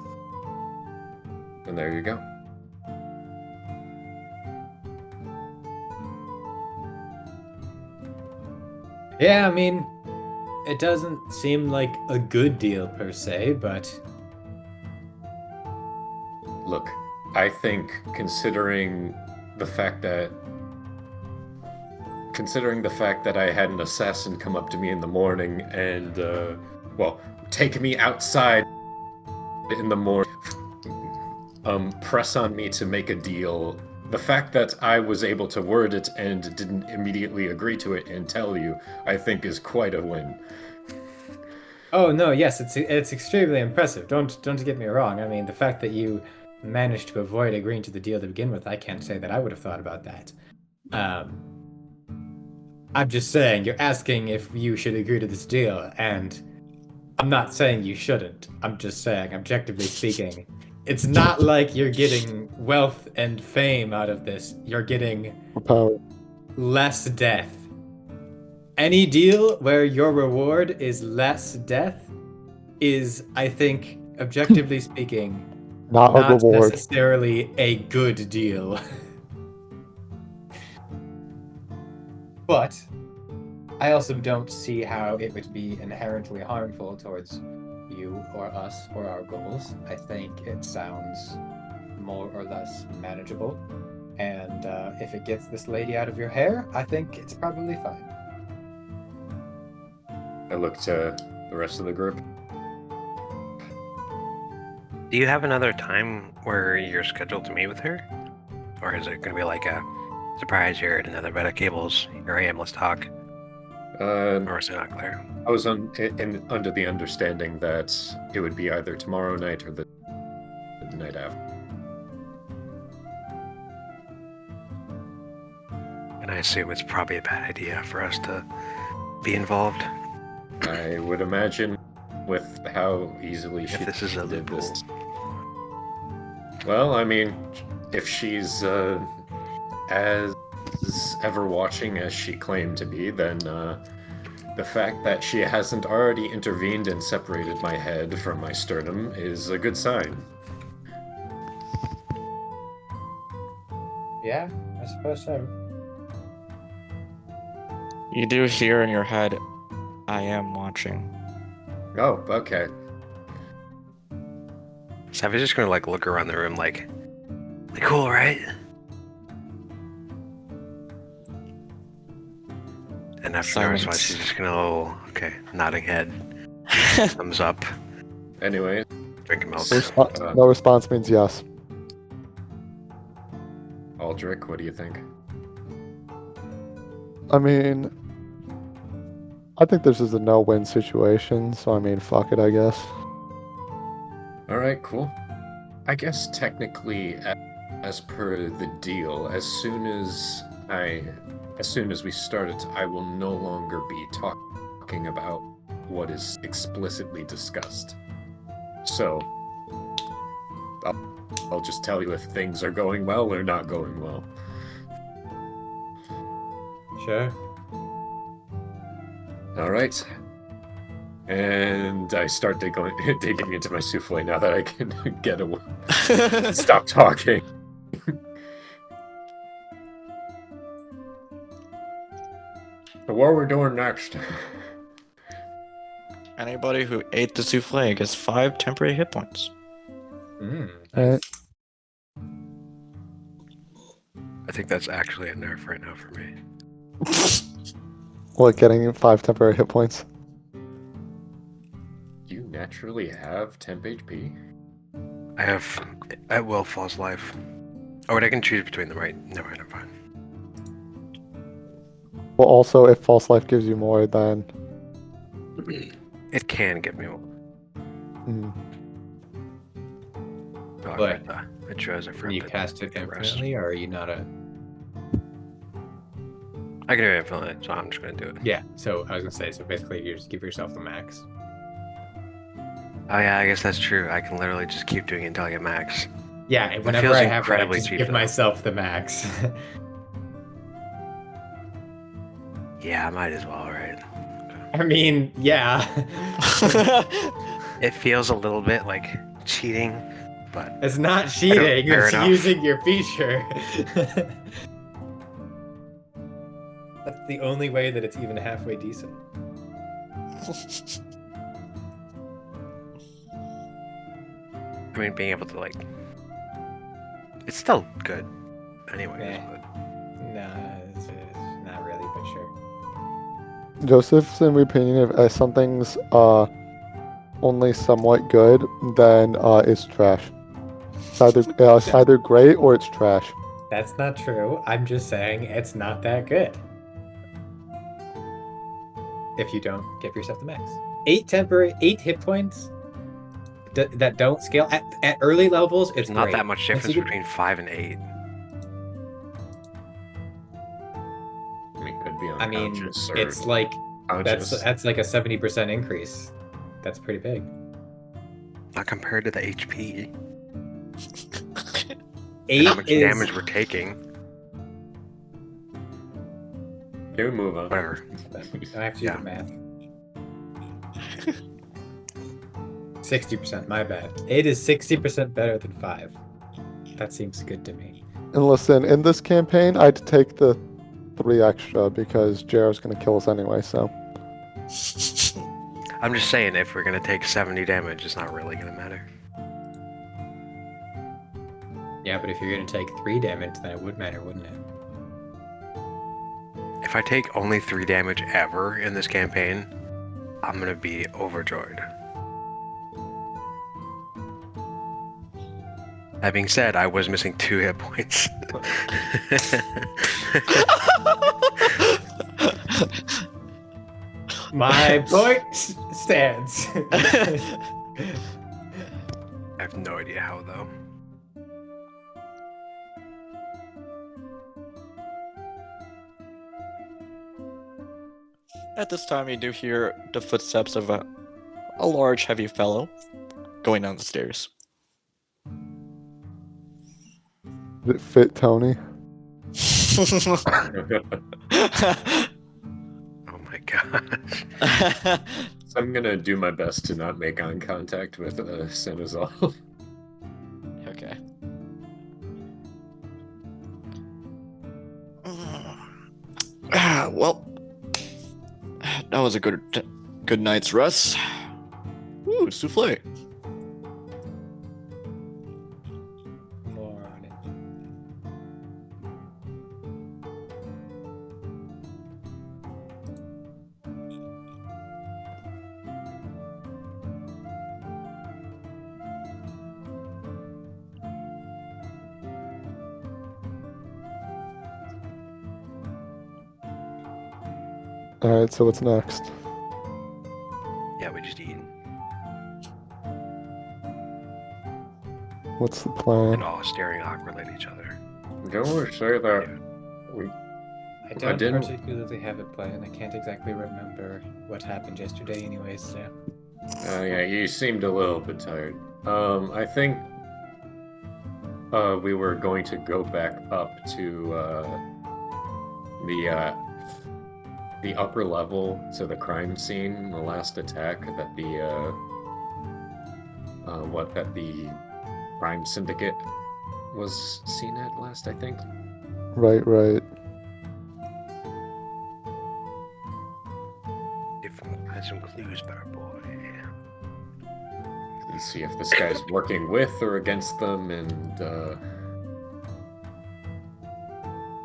And there you go. Yeah, I mean, it doesn't seem like a good deal per se, but Look, I think considering the fact that I had an assassin come up to me in the morning and take me outside in the morning, press on me to make a deal. The fact that I was able to word it and didn't immediately agree to it and tell you, I think is quite a win. oh no, yes, it's extremely impressive. Don't get me wrong. I mean, the fact that you managed to avoid agreeing to the deal to begin with, I can't say that I would have thought about that. I'm just saying, you're asking if you should agree to this deal, and I'm not saying you shouldn't. I'm just saying, objectively speaking, it's not like you're getting wealth and fame out of this. You're getting For power. less death any deal where your reward is less death is, I think, objectively speaking, Not a reward. necessarily a good deal. But I also don't see how it would be inherently harmful towards you or us or our goals. I think it sounds more or less manageable. And if it gets this lady out of your hair, I think it's probably fine. I look to the rest of the group. Do you have another time where you're scheduled to meet with her? Or is it going to be like a surprise, you're at another bed of cables, here I am, let's talk? Or is it not clear? I was under the understanding that it would be either tomorrow night or the night after. And I assume it's probably a bad idea for us to be involved. I would imagine with how easily she If this is a did loophole. this. Well, I mean, if she's as ever watching as she claimed to be, then the fact that she hasn't already intervened and separated my head from my sternum is a good sign. Yeah, I suppose so. You do hear in your head, I am watching. Oh, okay. So I was just gonna like look around the room like cool, right? And after a response, she's just gonna, oh, okay, nodding head, thumbs up, Anyway, drinking milk. No response means yes. Aldrich, what do you think? I mean, I think this is a no-win situation, so I mean, fuck it, I guess. Alright, cool. I guess technically, as per the deal, as soon as we start it, I will no longer be talking about what is explicitly discussed. So, I'll just tell you if things are going well or not going well. Sure. Alright. And I start digging into my souffle now that I can get away. Stop talking. So what are we doing next? Anybody who ate the souffle gets 5 temporary hit points. Alright. I think that's actually a nerf right now for me. What, getting 5 temporary hit points? You naturally have temp HP? I have at will false life. Oh, wait, I can choose between them, right? Never mind, I'm fine. Well, also, if false life gives you more, then... It can give me more. Mm. Oh, But I chose it for Can you cast it infinitely, or are you not a... I can do it infinitely, so I'm just gonna do it. Yeah, so I was gonna say, so basically you just give yourself the max. Oh yeah, I guess that's true. I can literally just keep doing it until I get max. Yeah, and whenever feels I have that, I incredibly just cheap, give though. myself the max. Yeah, I might as well, right? I mean, yeah. It feels a little bit like cheating, but It's not cheating, fair it's enough. using your feature. That's the only way that it's even halfway decent. I mean, being able to like, it's still good. Anyways, Yeah. but Nah, it's not really, but sure. Joseph's in my opinion, if something's only somewhat good, then it's trash. It's either great or it's trash. That's not true. I'm just saying it's not that good. If you don't give yourself the max. 8 hit points that don't scale at early levels. It's it's not great. that much Once difference you get- between 5 and 8. I mean, could be I mean, unconscious or it's like conscious. that's like a 70% increase. That's pretty big. Not compared to the HP. 8 How much is damage we're taking. Can we move on? Whatever. I have to do Yeah. the math. 60%, my bad. 8 is 60% better than 5. That seems good to me. And listen, in this campaign, I'd take the 3 extra because Jared's gonna kill us anyway. So I'm just saying, if we're gonna take 70 damage, it's not really gonna matter. Yeah, but if you're going to take 3 damage, then it would matter, wouldn't it? If I take only 3 damage ever in this campaign, I'm gonna be overjoyed. That being said, I was missing 2 hit points. My point stands. I have no idea how, though. At this time, you do hear the footsteps of a large, heavy fellow going down the stairs. did it fit Tony? Oh my gosh. So I'm gonna do my best to not make eye contact with Senazal. Okay. Well, that was a good night's rest. Ooh, souffle. Morning. All right. So what's next? Yeah, we just eat What's the and plan? all staring awkwardly at each other. Don't we say that? I don't didn't- particularly have a plan. I can't exactly remember what happened yesterday anyways, so... Yeah, you seemed a little bit tired. I think we were going to go back up to the upper level to the crime scene, the last attack that the crime syndicate was seen at last, I think. Right. If we had some clues, better boy. And see if this guy's working with or against them, and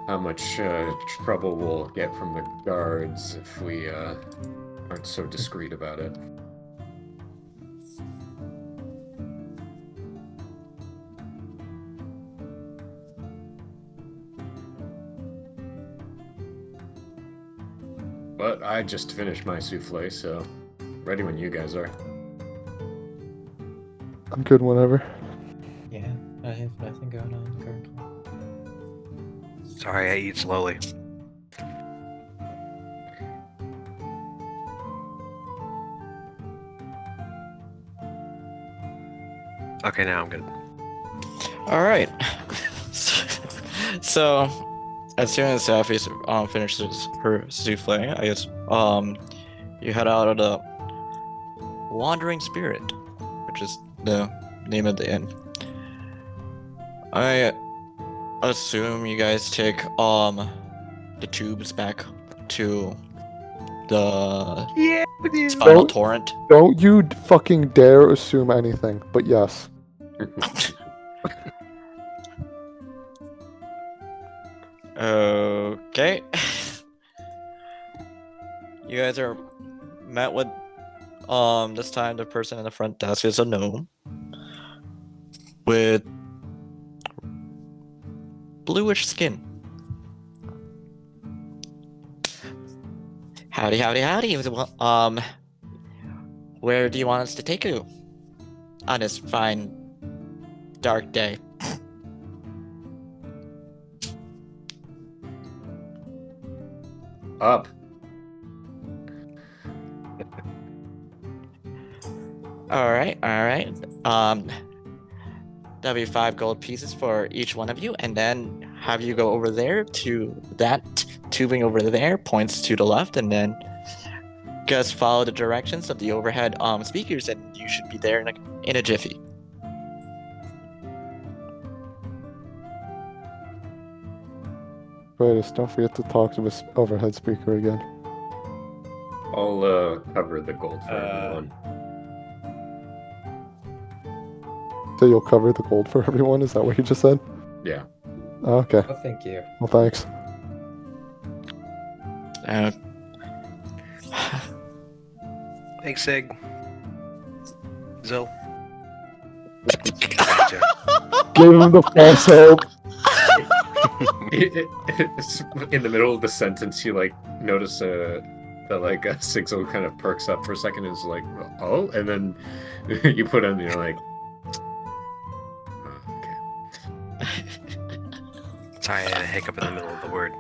how much trouble we'll get from the guards if we aren't so discreet about it. But I just finished my souffle, so ready when you guys are. I'm good whenever. Yeah, I have nothing going on currently. Sorry, I eat slowly. Okay, now I'm good. All right. So, as soon as Safi finishes her souffle, I guess you head out of the Wandering Spirit, which is the name of the inn. I assume you guys take the tubes back to the Yeah, Spinal Don't- Torrent. Don't you fucking dare assume anything. But yes. Okay. You guys are met with this time the person in the front desk is a gnome with bluish skin. Howdy. Where do you want us to take you on this fine dark day? Up. All right. That'll be 5 gold pieces for each one of you, and then have you go over there to that tubing over there, points to the left, and then just follow the directions of the overhead speakers, and you should be there in a jiffy. Right, don't forget to talk to this overhead speaker again. I'll cover the gold for everyone. So you'll cover the gold for everyone? Is that what you just said? Yeah. Oh, okay. Oh, thank you. Well, thanks. Thanks, Sig. Zil. Give him the false hope. It's in the middle of the sentence, you like notice that like Sigil kind of perks up for a second and is like, oh, and then you put on, you're like, oh, okay. Sorry, I had a hiccup in the middle of the word.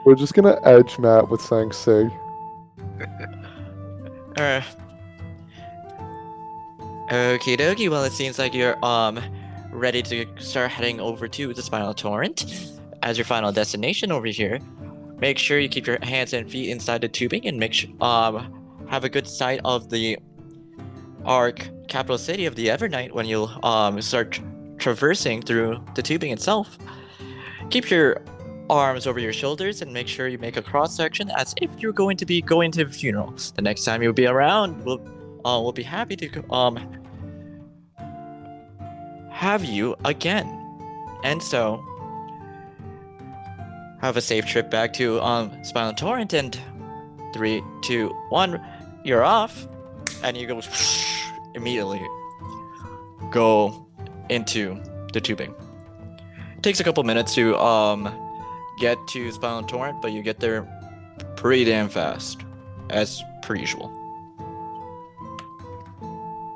We're just gonna edge Matt with saying Sig. Okie dokie, well it seems like you're ready to start heading over to the Spinal Torrent as your final destination over here. Make sure you keep your hands and feet inside the tubing and make sure have a good sight of the capital city of the Evernight when you start traversing through the tubing itself. Keep your arms over your shoulders and make sure you make a cross section as if you're going to be going to a funeral. The next time you'll be around, we'll be happy to have you again. And so have a safe trip back to Spinal Torrent, and 3, 2, 1, you're off, and you go immediately go into the tubing. It takes a couple minutes to get to Spinal Torrent, but you get there pretty damn fast, as per usual.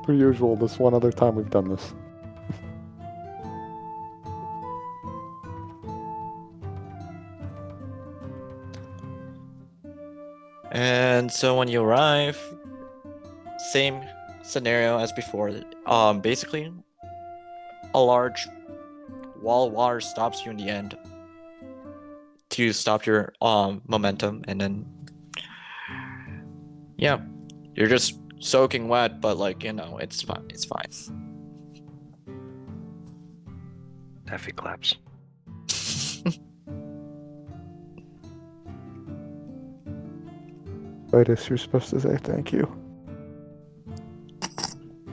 Per usual, this one other time we've done this. And so when you arrive, same scenario as before. Basically, a large wall of water stops you in the end to stop your momentum, and then yeah, you're just soaking wet, but like, you know, it's fine. It's fine. Taffy claps. Vitus, you're supposed to say thank you.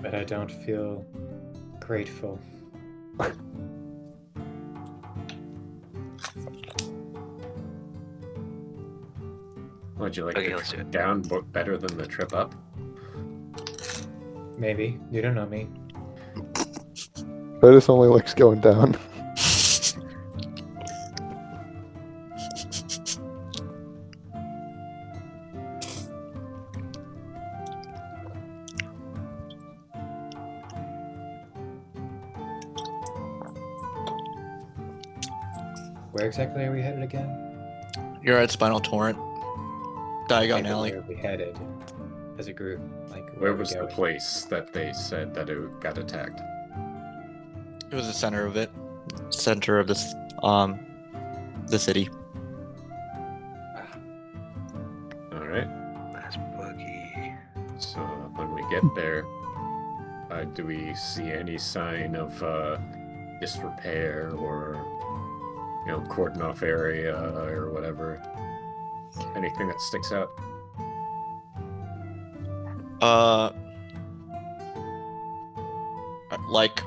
But I don't feel grateful. Would you like Okay, the let's do trip it. down better than the trip up? Maybe. You don't know me. Vitus only likes going down. Where exactly are we headed again? You're at Spinal Torrent, Diagon Okay, but Alley. where are we headed as a group? Like, Where are we was the going? place that they said that it got attacked? It was the center of it, center of this the city. All right. That's boogie. So when we get there, do we see any sign of disrepair or, you know, cordon off area or whatever? Anything that sticks out? Like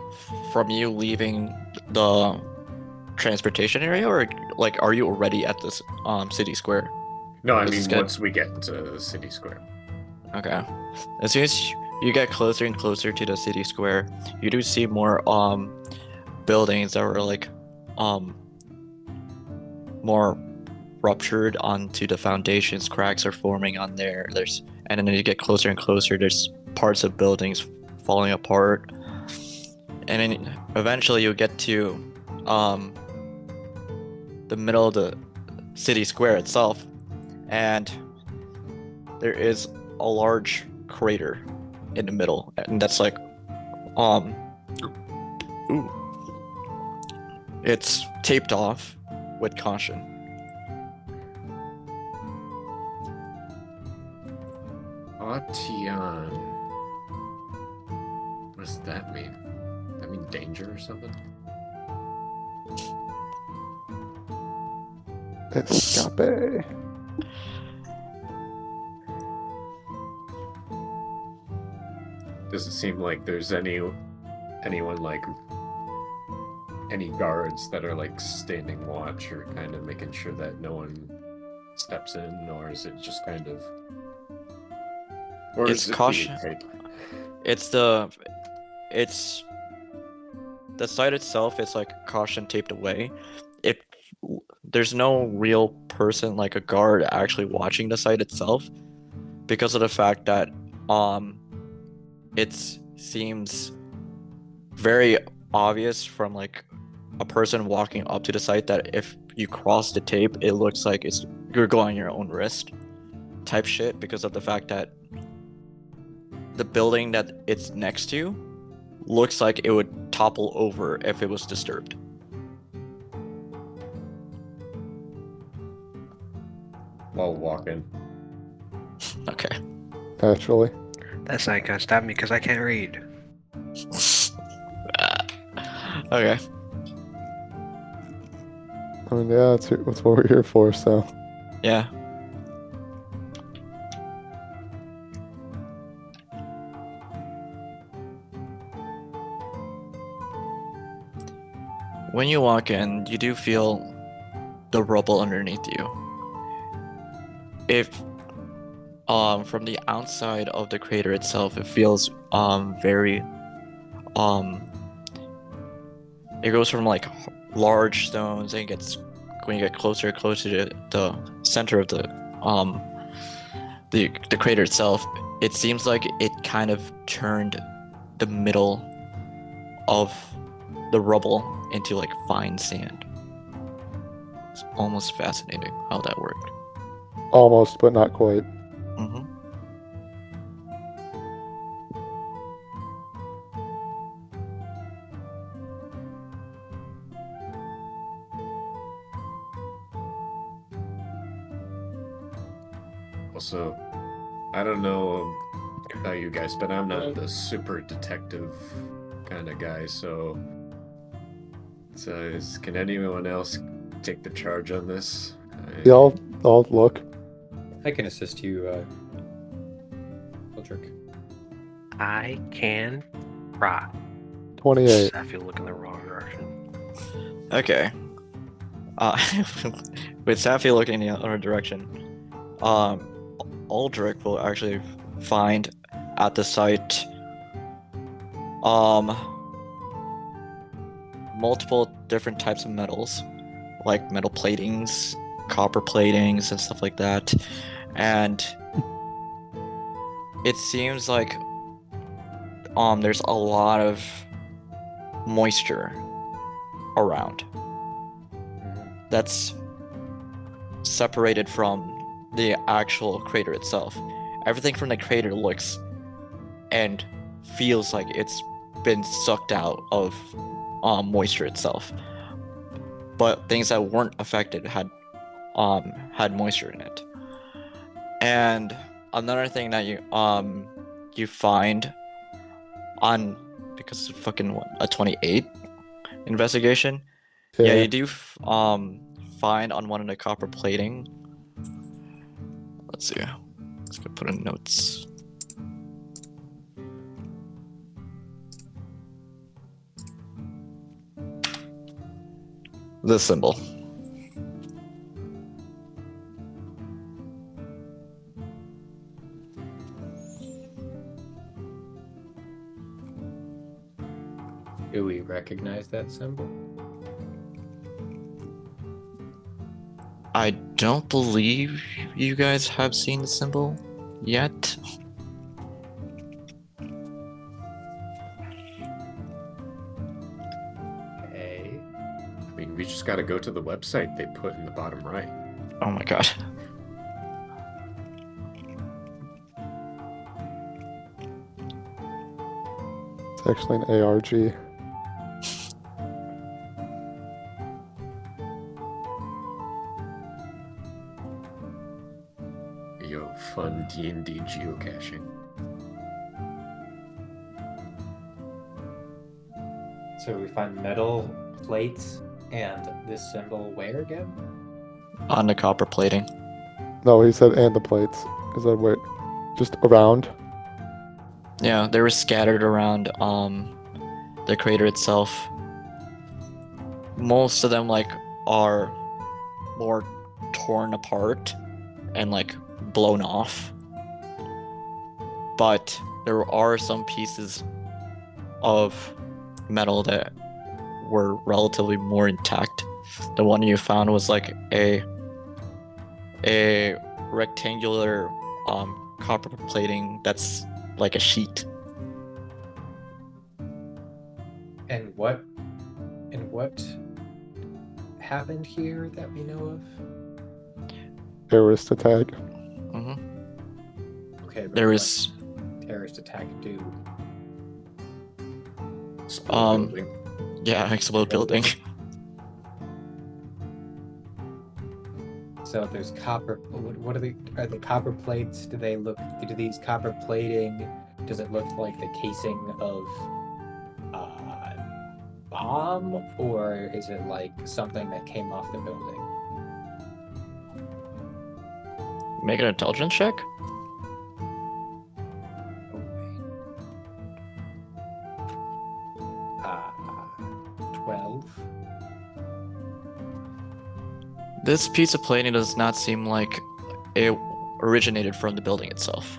from you leaving the transportation area, or like are you already at this city square? No, I This mean is good. once we get to City Square. Okay. As soon as you get closer and closer to the city square, you do see more buildings that were like more ruptured onto the foundations. Cracks are forming on there. And then as you get closer and closer, there's parts of buildings falling apart. And then eventually you'll get to the middle of the city square itself, and there is a large crater in the middle, and that's like Ooh. It's taped off with caution. Atian. What does that mean? Does that mean danger or something? Escape. Does it seem like there's anyone like any guards that are like standing watch or kind of making sure that no one steps in, or is it just kind of, or It's is it caution. the tape? It's the site itself is like caution taped away. It there's no real person like a guard actually watching the site itself because of the fact that it seems very obvious from like a person walking up to the site that if you cross the tape, it looks like you're going on your own risk type shit because of the fact that the building that it's next to looks like it would topple over if it was disturbed. While walking. Okay. Naturally. That's not gonna stop me because I can't read. Okay. I mean, yeah, that's what we're here for, so. Yeah. When you walk in, you do feel the rubble underneath you. If from the outside of the crater itself, it feels very it goes from like large stones and it gets when you get closer and closer to the center of the crater itself, it seems like it kind of turned the middle of the rubble into like fine sand. It's almost fascinating how that worked. Almost, but not quite. Mm-hmm. Also, I don't know about you guys, but I'm not the super detective kind of guy, so can anyone else take the charge on this? Yeah, I'll look. I can assist you, Eldrick. I can try. 28. I feel look in the wrong direction. Okay. With Safi looking in the other direction, Aldrich will actually find at the site multiple different types of metals, like metal platings, copper platings, and stuff like that. And it seems like there's a lot of moisture around that's separated from the actual crater itself. Everything from the crater looks and feels like it's been sucked out of moisture itself. But things that weren't affected had moisture in it. And another thing that you find on, because it's fucking a 28 investigation. Yeah, you do find on one of the copper plating. Let's see. Let's go put in notes. This symbol. Do we recognize that symbol? I don't believe you guys have seen the symbol yet. Okay. I mean, we just got to go to the website they put in the bottom right. Oh my god. It's actually an ARG. fun D&D geocaching. So we find metal plates and this symbol where again? On the copper plating. No, he said and the plates. Is that wait? Just around? Yeah, they were scattered around the crater itself. Most of them like are more torn apart and like blown off. But there are some pieces of metal that were relatively more intact. The one you found was like a rectangular copper plating that's like a sheet. And what happened here that we know of? Terrorist attack. hmm Okay, but There what was terrorist attack do? Building. explode building. So there's copper. What are the copper plates? Do these copper plating? Does it look like the casing of a bomb, or is it like something that came off the building? Make an intelligence check. Oh, wait. 12. This piece of plating does not seem like it originated from the building itself.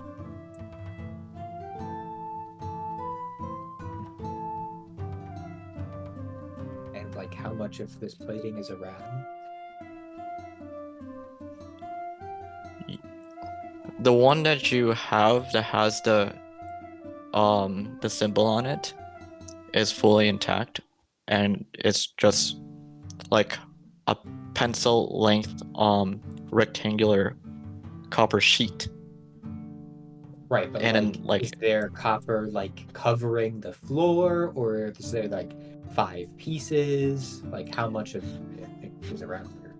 And like how much of this plating is around? The one that you have that has the symbol on it is fully intact, and it's just like a pencil length rectangular copper sheet. Right, but And like, then, like- is there copper like covering the floor, or is there like 5 pieces? Like, how much of it is around here?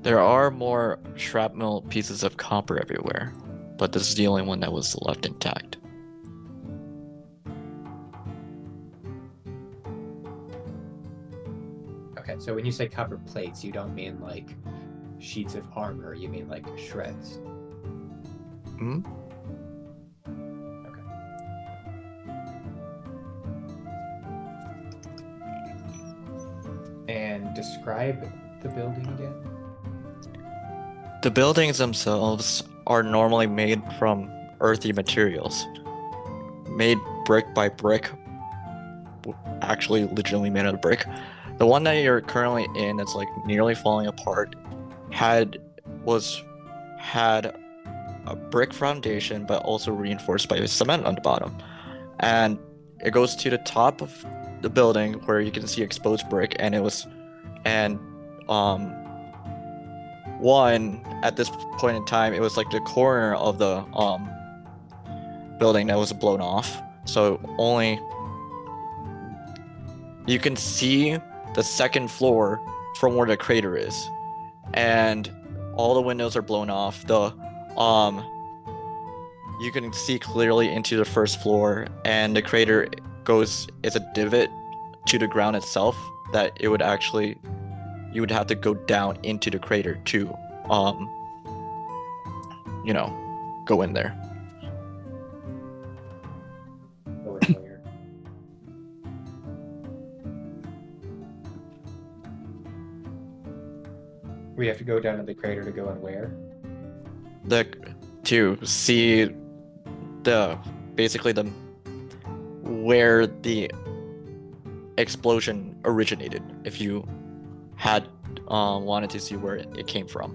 There are more shrapnel pieces of copper everywhere, but this is the only one that was left intact. Okay, so when you say copper plates, you don't mean like sheets of armor, you mean like shreds. Hmm? Okay. And describe the building again? The buildings themselves are normally made from earthy materials, made brick by brick, actually legitimately made out of brick. The one that you're currently in that's like nearly falling apart had a brick foundation but also reinforced by cement on the bottom. And it goes to the top of the building where you can see exposed brick, and one at this point in time it was like the corner of the building that was blown off, so only you can see the second floor from where the crater is, and all the windows are blown off. You can see clearly into the first floor, and the crater is a divot to the ground itself that you would have to go down into the crater to go in there. Or where? We have to go down to the crater to go in where? To see where the explosion originated, if you had wanted to see where it came from.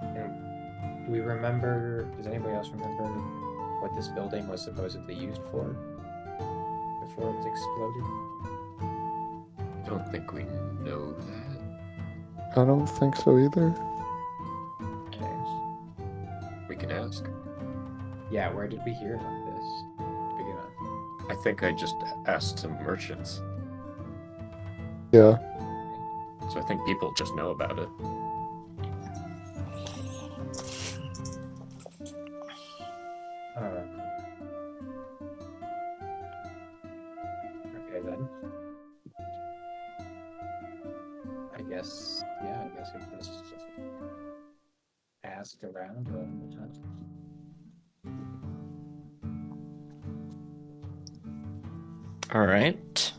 And do we remember, does anybody else remember what this building was supposedly used for before it was exploded? I don't think we know that. I don't think so either. We can ask. Yeah, where did we hear about this to begin with? I think I just asked some merchants. Yeah. So I think people just know about it. Okay then. I guess we just ask around one more time. All right.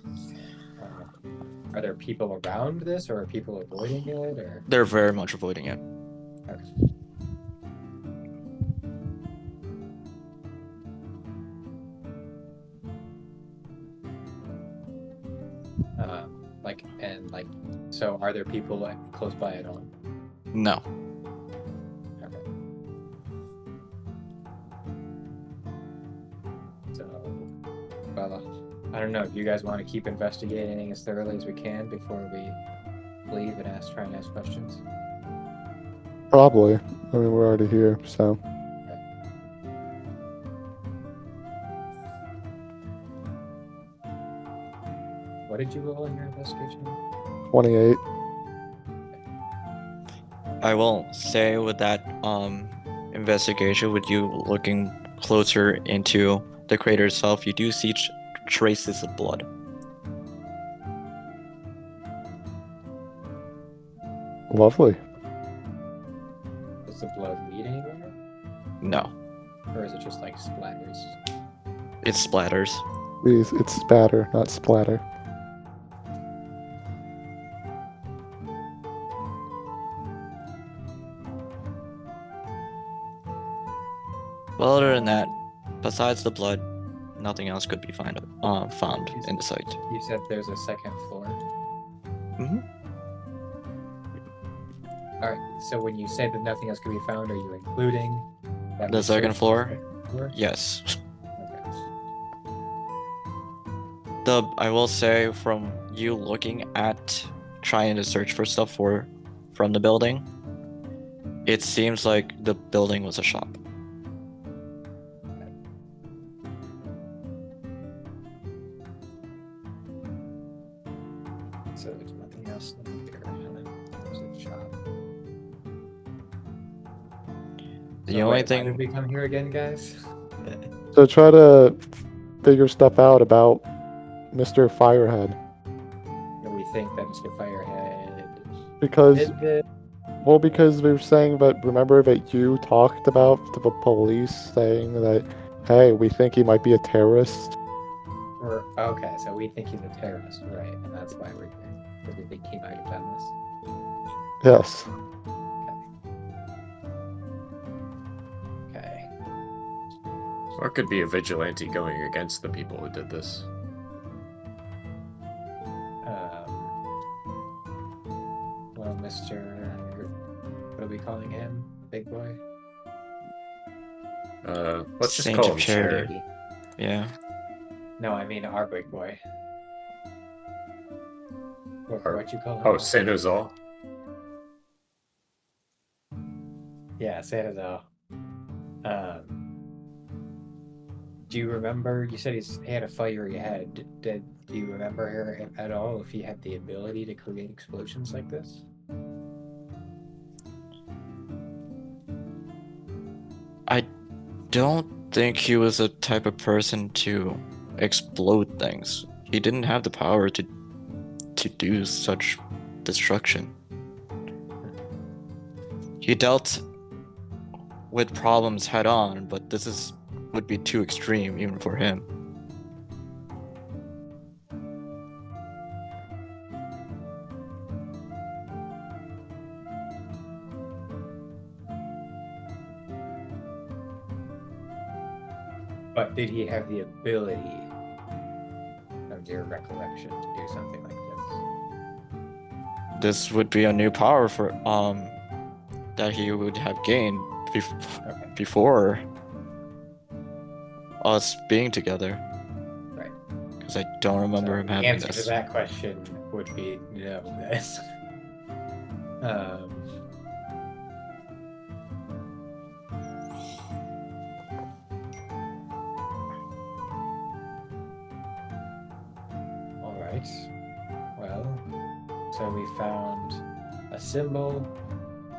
Are there people around this, or are people avoiding it, or? They're very much avoiding it. Okay. So are there people close by at all? No. Okay. So, well, I don't know. Do you guys want to keep investigating as thoroughly as we can before we leave and try and ask questions? Probably. I mean, we're already here, so. What did you roll in your investigation? 28. I will say with that investigation, with you looking closer into the crater itself, you do see traces of blood. Lovely. Does the blood lead anywhere? No, Or is it just like splatters? it splatters. Please, it's spatter, not splatter. Well, other than that, besides the blood, nothing else could be found in the site. You said there's a second floor. Mm-hmm. Alright, so when you say that nothing else can be found, are you including that The we second searched floor? the second floor? Yes. Okay. I will say, from you looking at trying to search for stuff from the building, it seems like the building was a shop. So there's nothing else in here. There's a shop. The only thing. Why did we come here again, guys? So try to figure stuff out about Mr. Firehead. And we think that Mr. Firehead Because, did this. well, because we were saying that, remember that you talked about to the police saying that, hey, we think he might be a terrorist? Okay, so we think he's a terrorist, right? And that's why we're here. Because we think he might have done this. Yes. Okay. Or it could be a vigilante going against the people who did this. Well, Mr. What are we calling him? Big boy? Let's just Saint call of him Charity. Charity. Yeah. No, I mean our big boy. What you call him? Oh, Saint Ozal. Yeah, Sanadol. Do you remember? You said he had a fiery head. Do you remember at all if he had the ability to create explosions like this? I don't think he was the type of person to explode things. He didn't have the power to do such destruction. He dealt with problems head on, but this would be too extreme even for him. But did he have the ability, of your recollection, to do something like this? This would be a new power for that he would have gained before us being together. Right. Because I don't remember him The having answer this. to that question would be no. All right. Well, So we found a symbol.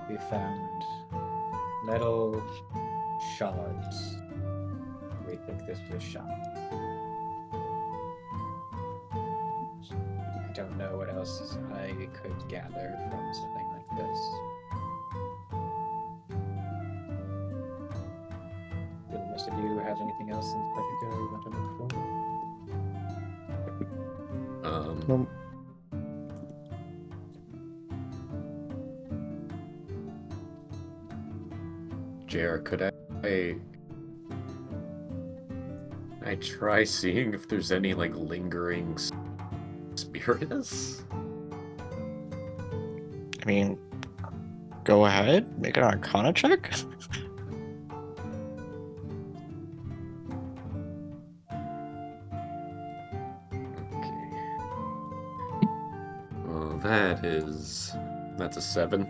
We found metal shards. We think this was a shop. I don't know what else I could gather from something like this. Do the rest of you have anything else in particular you want to look for? JR, could I try seeing if there's any like lingering spirits? I mean, go ahead, make an Arcana check. Well, that's a 7.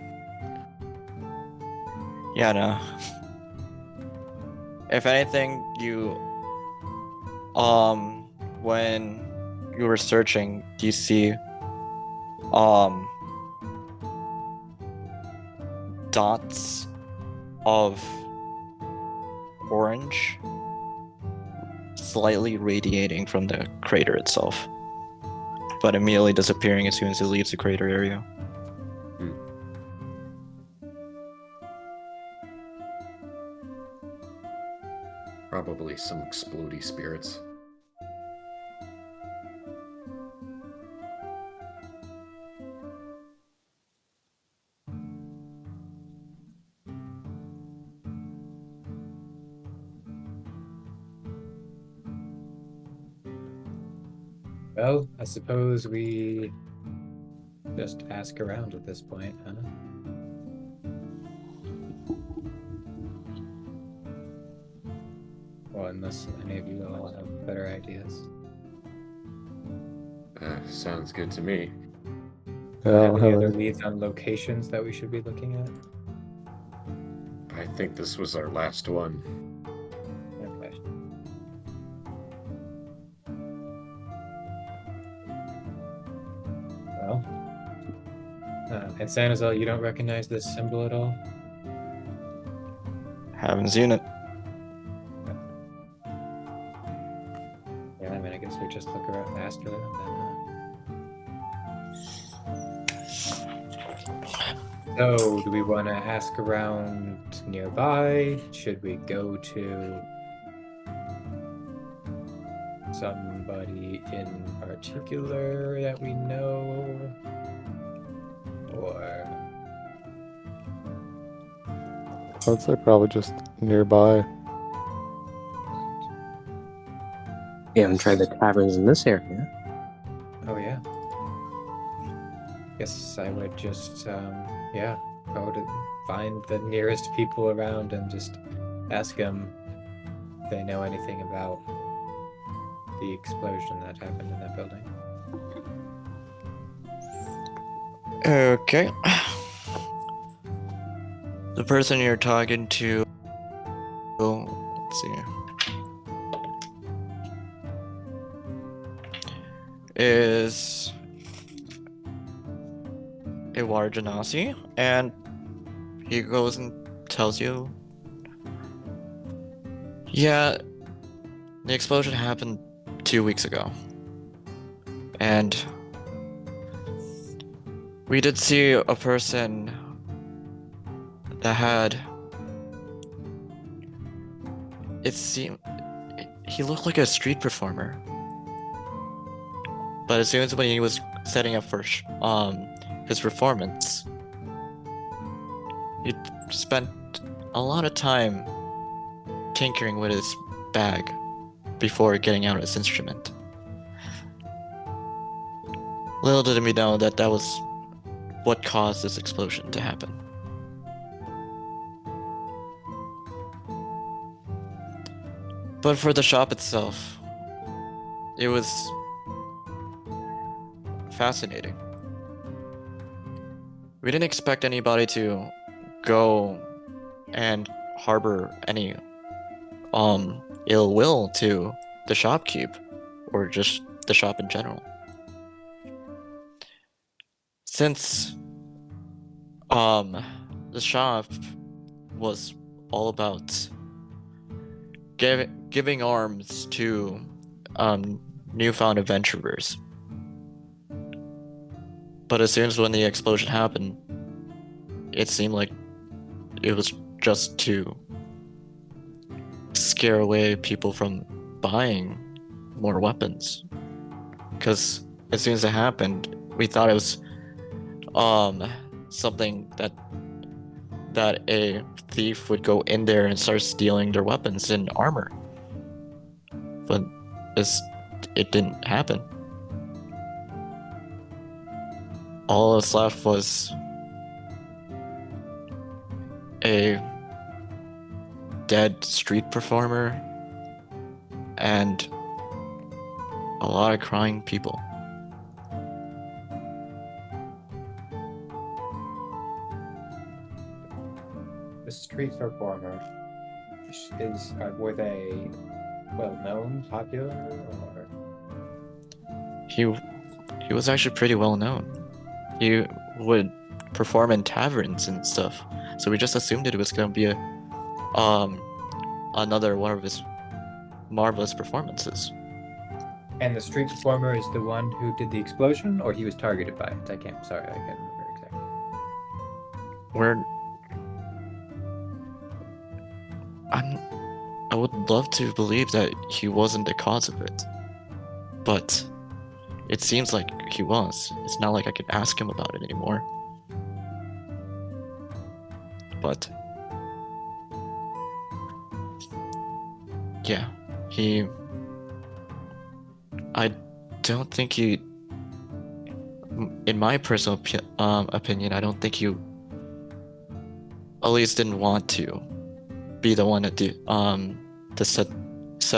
Yeah, no. If anything, when you were searching, do you see, dots of orange slightly radiating from the crater itself, but immediately disappearing as soon as it leaves the crater area. Probably some explodey spirits. Well, I suppose we just ask around at this point, huh? Well, unless any of you all have better ideas. Sounds good to me. Yeah, I Have don't any have other any. leads on locations that we should be looking at? I think this was our last one. Okay. Well, and Sanazal, you don't recognize this symbol at all? Haven't seen it. Yeah, I mean, I guess we just look around, ask around then. So, do we want to ask around nearby? Should we go to somebody in particular that we know? Or I'd say probably just nearby. We haven't tried the taverns in this area. oh yeah. Guess I would just go to find the nearest people around and just ask them if they know anything about the explosion that happened in that building. Okay. The person you're talking to, let's see, is Iwar Janasi, and he goes and tells you, yeah, the explosion happened 2 weeks ago, and we did see a person that had, he looked like a street performer, but as soon as when he was setting up for his performance, he spent a lot of time tinkering with his bag before getting out his instrument. Little did we know that was what caused this explosion to happen. But for the shop itself, it was fascinating. We didn't expect anybody to go and harbor any ill will to the shopkeep or just the shop in general. since the shop was all about giving arms to newfound adventurers. But as soon as when the explosion happened, it seemed like it was just to scare away people from buying more weapons. Because as soon as it happened, we thought it was something that a thief would go in there and start stealing their weapons and armor. But it didn't happen. All that's left was a dead street performer and a lot of crying people. The street performer were they well known, popular, or He was actually pretty well known. He would perform in taverns and stuff, so we just assumed it was gonna be another one of his marvelous performances. and the street performer is the one who did the explosion, or he was targeted by it? I can't remember exactly. I would love to believe that he wasn't the cause of it, but it seems like he was. It's not like I could ask him about it anymore. But yeah, I don't think he, in my personal opinion, I don't think he at least didn't want to be the one to set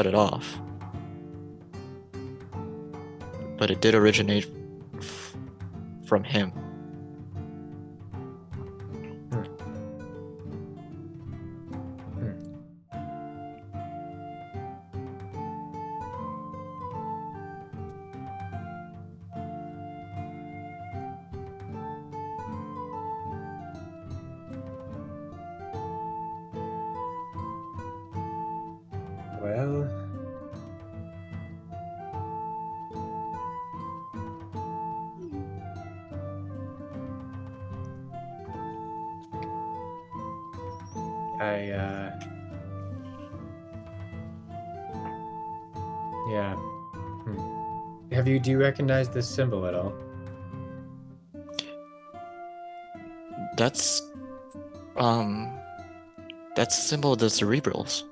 it off. But it did originate from him. Well, yeah. Do you recognize this symbol at all? That's a symbol of the cerebrals.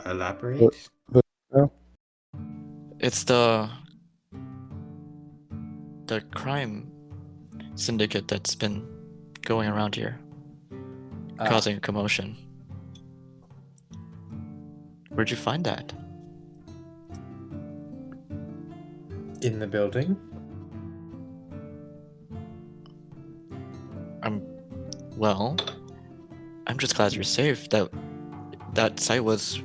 Elaborate? It's the crime syndicate that's been going around here, causing a commotion. Where'd you find that? In the building? I'm just glad you're safe. That site was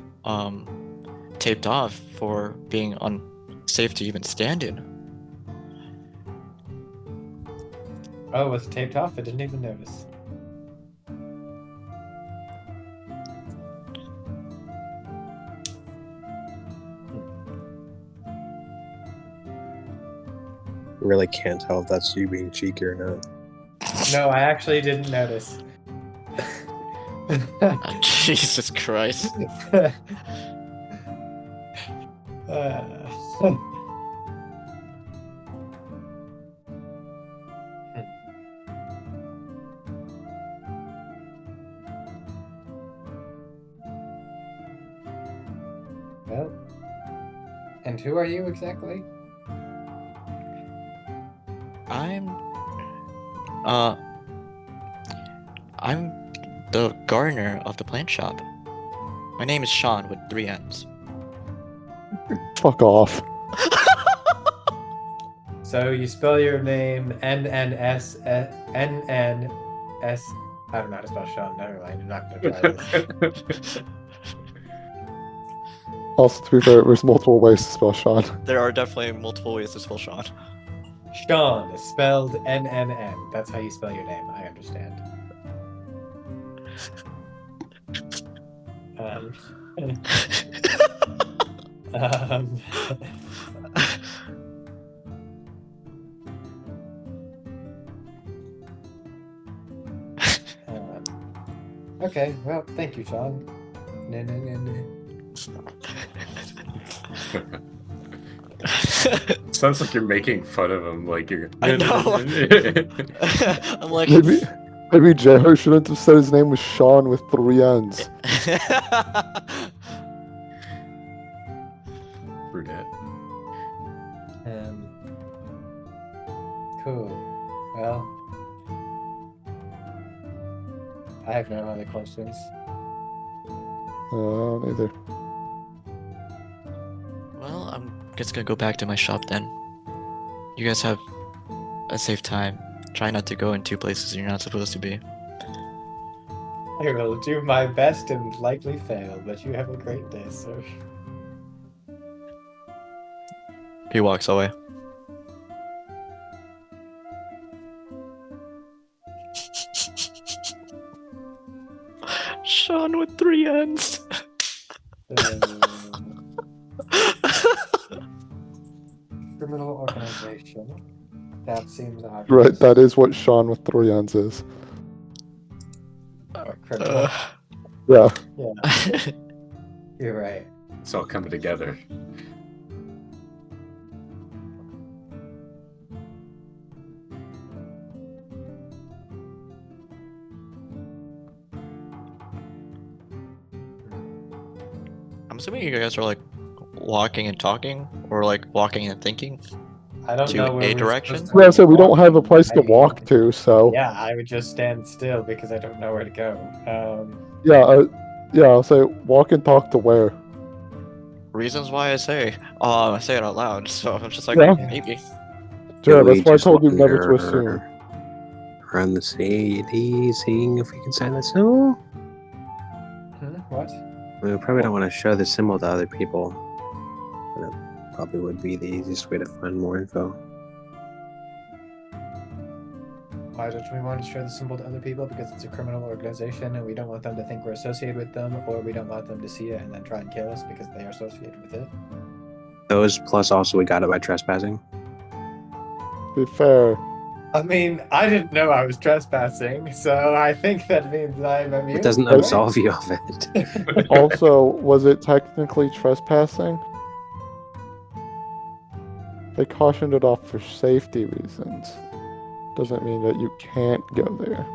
taped off for being unsafe to even stand in. Oh, it was taped off? I didn't even notice. Really can't tell if that's you being cheeky or not. No, I actually didn't notice. Jesus Christ. Well, and who are you exactly? I'm the gardener of the plant shop. My name is Sean with 3 N's. Fuck off. So you spell your name N-N-S. I don't know how to spell Sean. Never mind. I'm not gonna try this. Also, to be fair, there's multiple ways to spell Sean. There are definitely multiple ways to spell Sean. Sean is spelled N-N-N. That's how you spell your name. I understand. Um, okay, well, thank you, Sean. Sounds like you're making fun of him, like you're. I know. I'm like. Maybe J-Ho shouldn't have said his name was Sean with 3 N's. Brunette. Cool. Well, I have no other questions. Neither. Well, I'm just gonna go back to my shop then. You guys have a safe time. Try not to go in 2 places you're not supposed to be. I will do my best and likely fail, but you have a great day, sir. He walks away. Sean with 3 N's. Criminal organization. That seems obvious. Right, that is what Sean with 3 N's is. Or criminal. Yeah. Yeah, you're right. It's all coming together. I'm assuming you guys are like walking and talking, or like walking and thinking. I don't To know where a we're direction? supposed to Yeah, so we don't walk. have a place to I mean, walk to, so... Yeah, I would just stand still because I don't know where to go. Yeah, I'll say walk and talk to where? Reasons why I say it out loud. So I'm just like, Yeah. maybe. Yeah, Do we that's why I just told you never to wander assume. around the city, seeing if we can sign the symbol? What? We probably don't want to show the symbol to other people. But it probably would be the easiest way to find more info. Why don't we want to show the symbol to other people? Because it's a criminal organization and we don't want them to think we're associated with them, or we don't want them to see it and then try and kill us because they are associated with it. Those, plus also we got it by trespassing. To be fair, I mean, I didn't know I was trespassing, so I think that means I'm immune. It doesn't right? absolve you of it. also, was it technically trespassing? They cautioned it off for safety reasons. Doesn't mean that you can't go there.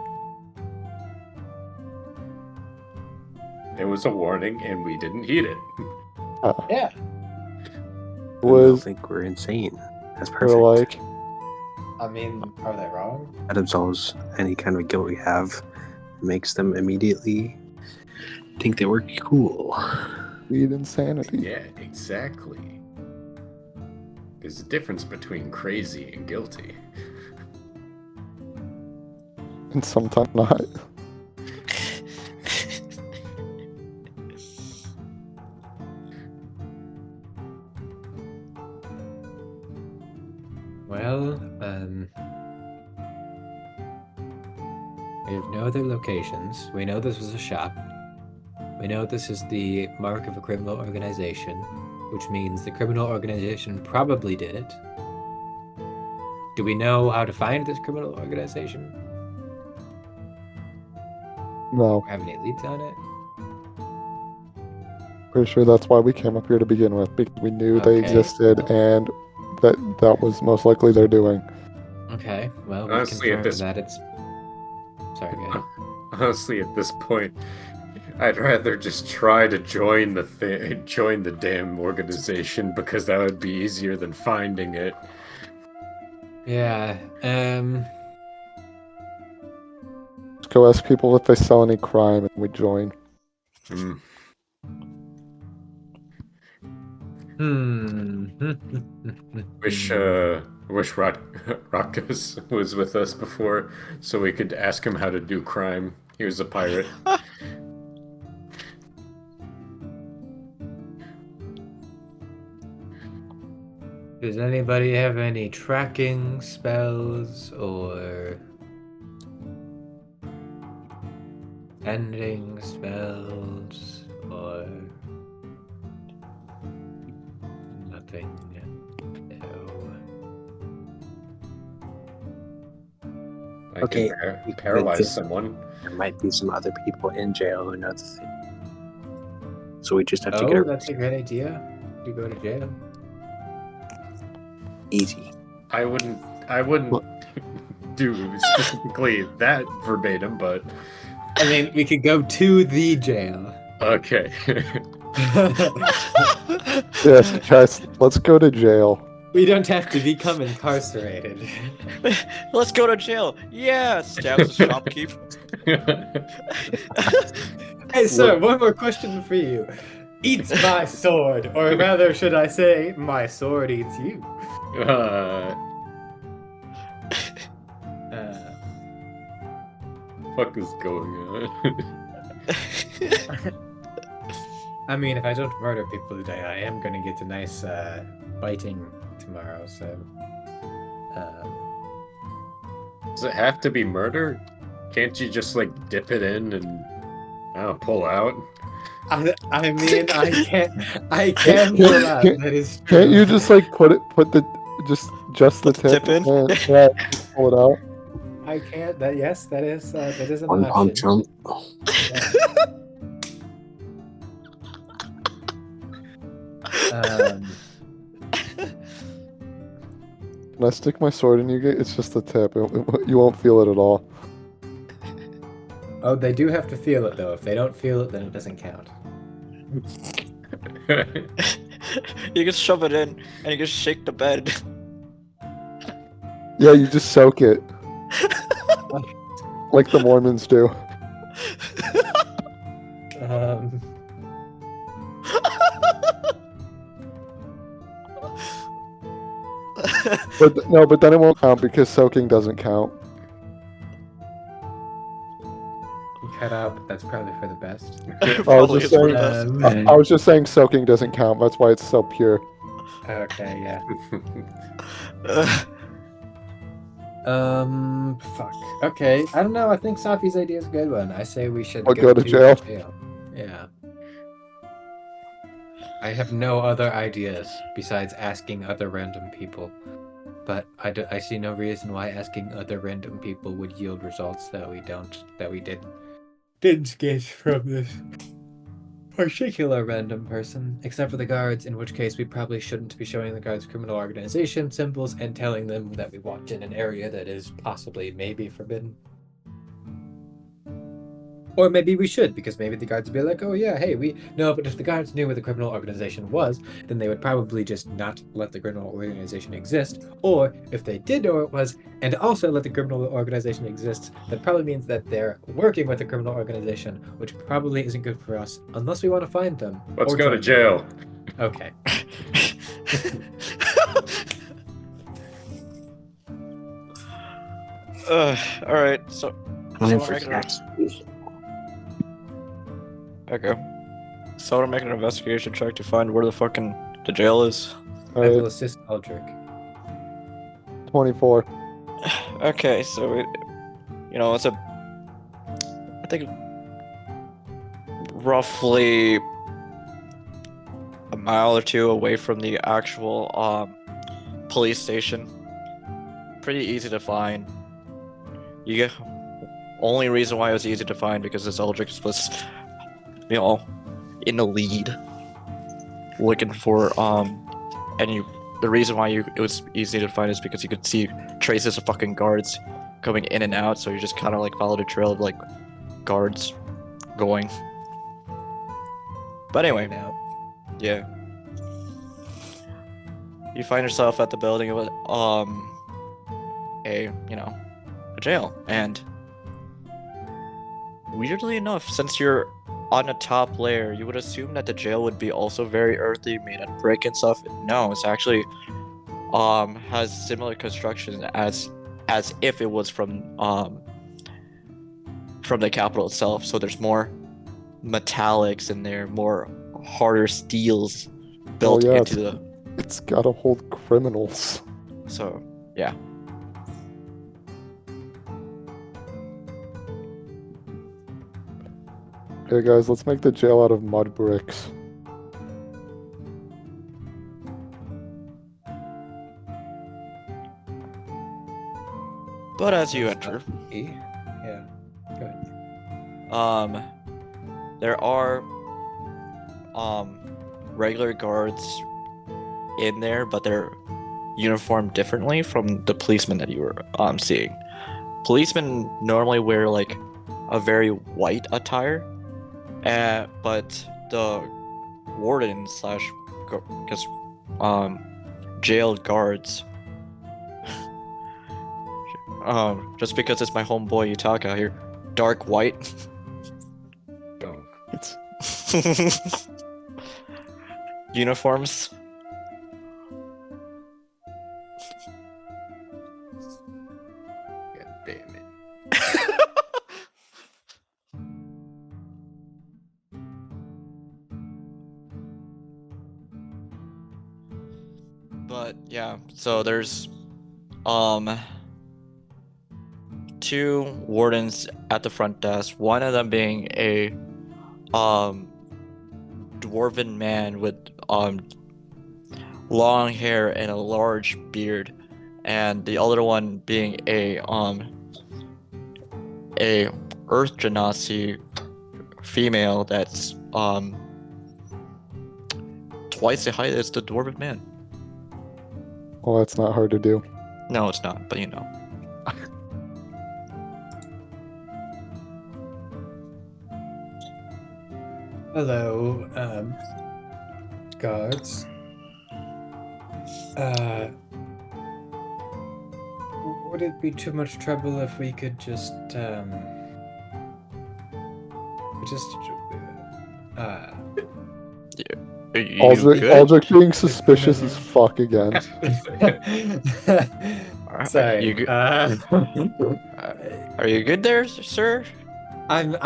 It was a warning, and we didn't heed it. Yeah. It They'll was, think we're insane. That's they're perfect. like, I mean, are they wrong? That absolves any kind of guilt we have. It makes them immediately think that we're cool. weed insanity. Yeah, exactly. There's a difference between crazy and guilty. And sometimes not. Well, we have no other locations. We know this was a shop. We know this is the mark of a criminal organization, which means the criminal organization probably did it. Do we know how to find this criminal organization? No, Or have any leads on it? pretty sure that's why we came up here to begin with, because we knew they Okay. existed and that was most likely their doing. Okay, well, we Honestly, at confirmed this- that it's... Sorry, go ahead. Honestly, at this point, I'd rather just try to join join the damn organization, because that would be easier than finding it. Yeah, Let's go ask people if they sell any crime and we join. Hmm. Wish Rockus was with us before, so we could ask him how to do crime. He was a pirate. Does anybody have any tracking spells or ending spells or nothing? No. I Okay, can paralyze someone. There might be some other people in jail who know the thing. So we just have to get Oh, her that's a great idea. You go to jail. easy. I wouldn't do specifically that verbatim, but I mean, we could go to the jail. okay. Yes, guys, let's go to jail. We don't have to become incarcerated. Let's go to jail. Yeah, stabs the shopkeep. Hey, sir, one more question for you. Eats my sword, or rather, should I say, my sword eats you? Fuck is going on? I mean, if I don't murder people today, I am going to get a nice biting tomorrow, so... Does it have to be murder? Can't you just like dip it in and pull out? I mean, I can pull out, that is true. Can't you just like put the just the tip, Tip in? and yeah, just pull it out? I can't, that is an One option. pump chump. When I stick my sword in you, it's just the tip. You won't feel it at all. Oh, they do have to feel it, though. If they don't feel it, then it doesn't count. You can shove it in and you can shake the bed. Yeah, you just soak it. Like the Mormons do. But then it won't count because soaking doesn't count. Cut out, but that's probably for the best. Probably just is for saying- the best. I was just saying soaking doesn't count. That's why it's so pure. Okay, yeah. Fuck. Okay, I don't know. I think Safi's idea is a good one. I say we should Or go to jail. Yeah. I have no other ideas besides asking other random people. But I see no reason why asking other random people would yield results that we didn't get from this particular random person, except for the guards, in which case we probably shouldn't be showing the guards criminal organization symbols and telling them that we walked in an area that is possibly maybe forbidden. Or maybe we should, because maybe the guards would be like, oh yeah, hey, no, but if the guards knew what the criminal organization was, then they would probably just not let the criminal organization exist. Or if they did know what it was, and also let the criminal organization exist, that probably means that they're working with the criminal organization, which probably isn't good for us, unless we want to find them. Let's or go try to jail. Okay. Alright, so Time we're for making taxes. okay. So we're making an investigation check to find where the fucking the jail is. I will Alright, assist Aldrich. 24. Okay, so it's I think roughly a mile or two away from the actual police station. Pretty easy to find. You get only reason why it was easy to find because this Eldritch was, in the lead, looking for the reason why it was easy to find is because you could see traces of fucking guards coming in and out, so you just kind of like followed a trail of like guards going. But anyway, Now, yeah. You find yourself at the building of a jail, and weirdly enough, since you're on a top layer, you would assume that the jail would be also very earthy, made out of brick and stuff. No, it's actually has similar construction as if it was from the capital itself. So there's more metallics in there, more harder steels built yeah, into the It's gotta hold criminals. So, yeah. Hey guys, let's make the jail out of mud bricks. But as you enter, Yeah. Go ahead. there are regular guards in there, but they're uniformed differently from the policemen that you were seeing. Policemen normally wear like a very white attire, but the warden slash because jail guards just because it's my homeboy Utaka here, dark white. Oh. It's uniforms. God damn it. But yeah, so there's two wardens at the front desk. One of them being a dwarven man with long hair and a large beard, and the other one being a Earth Genasi female that's twice the height as the dwarven man. well, that's not hard to do. No, it's not, but you know. Hello, guards. Would it be too much trouble if we could just Are you good? Aldrich being suspicious as fuck again. Sorry. You good? Are you good there, sir? I'm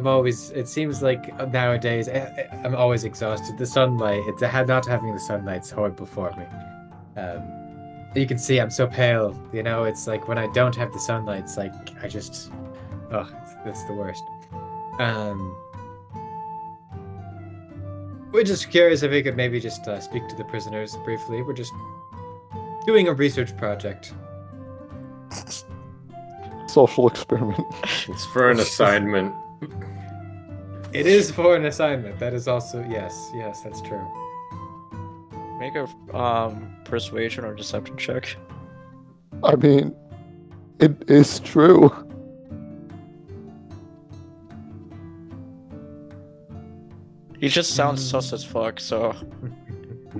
always. It seems like nowadays I'm always exhausted. The sunlight. Not having the sunlight's horrible for me. You can see I'm so pale. You know, it's like when I don't have the sunlight, it's like I just. Oh, it's the worst. We're just curious if we could maybe just speak to the prisoners briefly. We're just doing a research project. Social experiment. It's for an assignment. It is for an assignment. That is also yes, that's true. Make a persuasion or deception check. I mean, it is true. He just sounds sus as fuck, so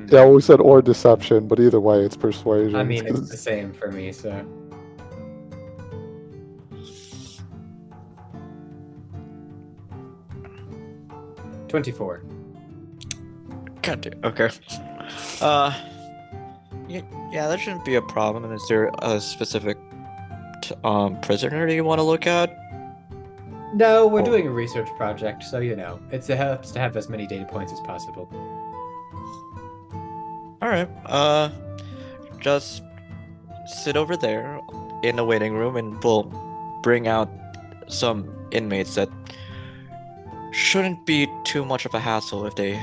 Yeah, we said or deception, but either way, it's persuasion. I mean, it's the same for me. So 24. God damn. Okay. Yeah, that shouldn't be a problem. And is there a specific prisoner you want to look at? No, we're doing a research project, so you know, it helps to have as many data points as possible. All right. Just sit over there in the waiting room, and we'll bring out some inmates that shouldn't be too much of a hassle if they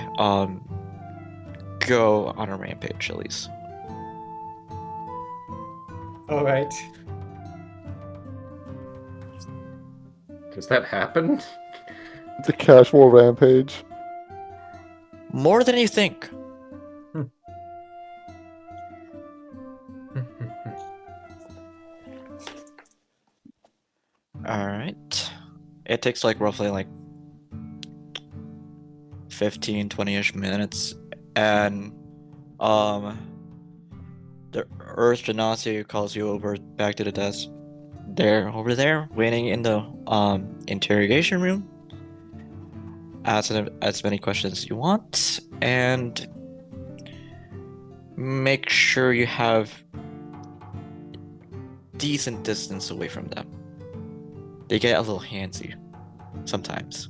go on a rampage, at least. All right. Does that happen? It's a casual rampage. More than you think. All right. It takes like roughly like 15, 20-ish minutes, and the Earth Genasi calls you over back to the desk. They're over there waiting in the interrogation room. Ask them as many questions as you want, and make sure you have decent distance away from them. They get a little handsy sometimes.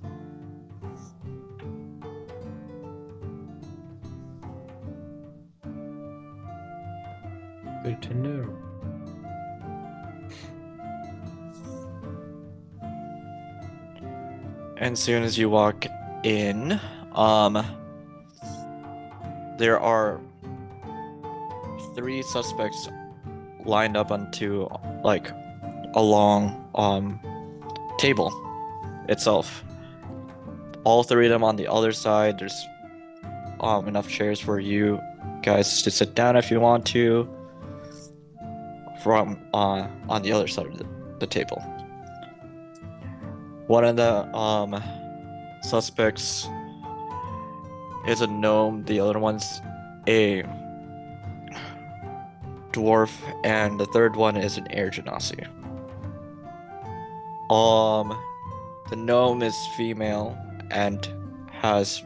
Good to know. And soon as you walk in, there are 3 suspects lined up onto like a long table itself. All 3 of them on the other side. There's enough chairs for you guys to sit down if you want to. From on the other side of the table. One of the suspects is a gnome. The other one's a dwarf, and the third one is an air genasi. The gnome is female and has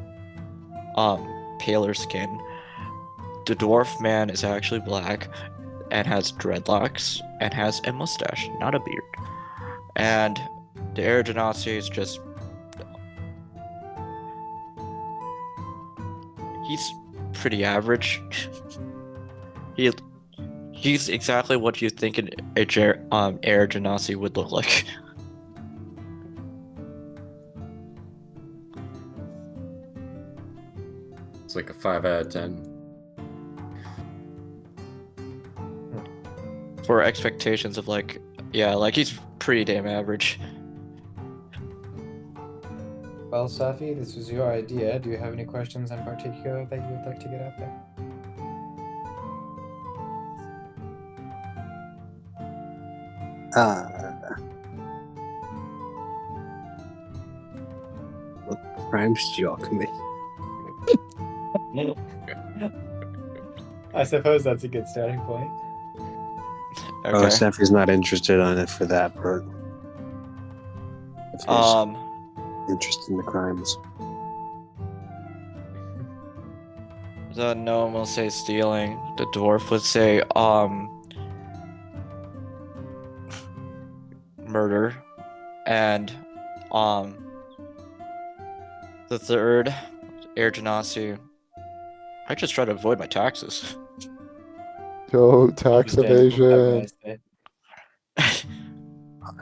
paler skin. The dwarf man is actually black and has dreadlocks and has a mustache, not a beard. And the air genasi is just he's pretty average. He's exactly what you think an air genasi would look like. It's like a 5 out of 10. For expectations of like, yeah, like he's pretty damn average. Well, Safi, this was your idea. Do you have any questions in particular that you would like to get out there? What crimes did you all commit? I suppose that's a good starting point. Okay. Oh, Safi's not interested on it for that part. If he's interested in the crimes. The gnome will say stealing. The dwarf would say murder. And the third, air genasi. I just try to avoid my taxes. Yo, tax evasion.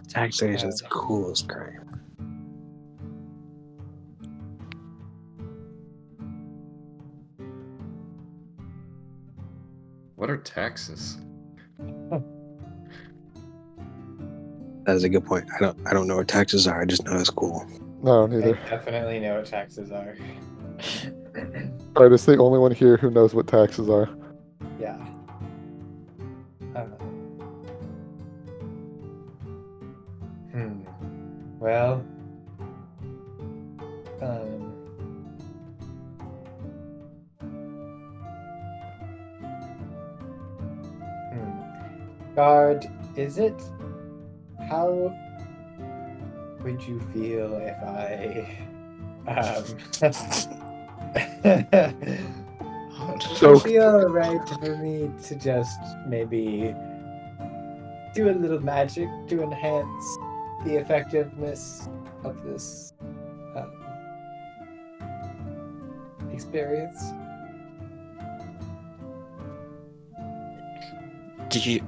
Taxation is the coolest crime. What are taxes? That is a good point. I don't know what taxes are. I just know it's cool. No, I neither. definitely know what taxes are. Alright, it's the only one here who knows what taxes are. Yeah. Well. Guard, is it? How would you feel if I So- would it be alright for me to just maybe do a little magic to enhance the effectiveness of this experience? Do you?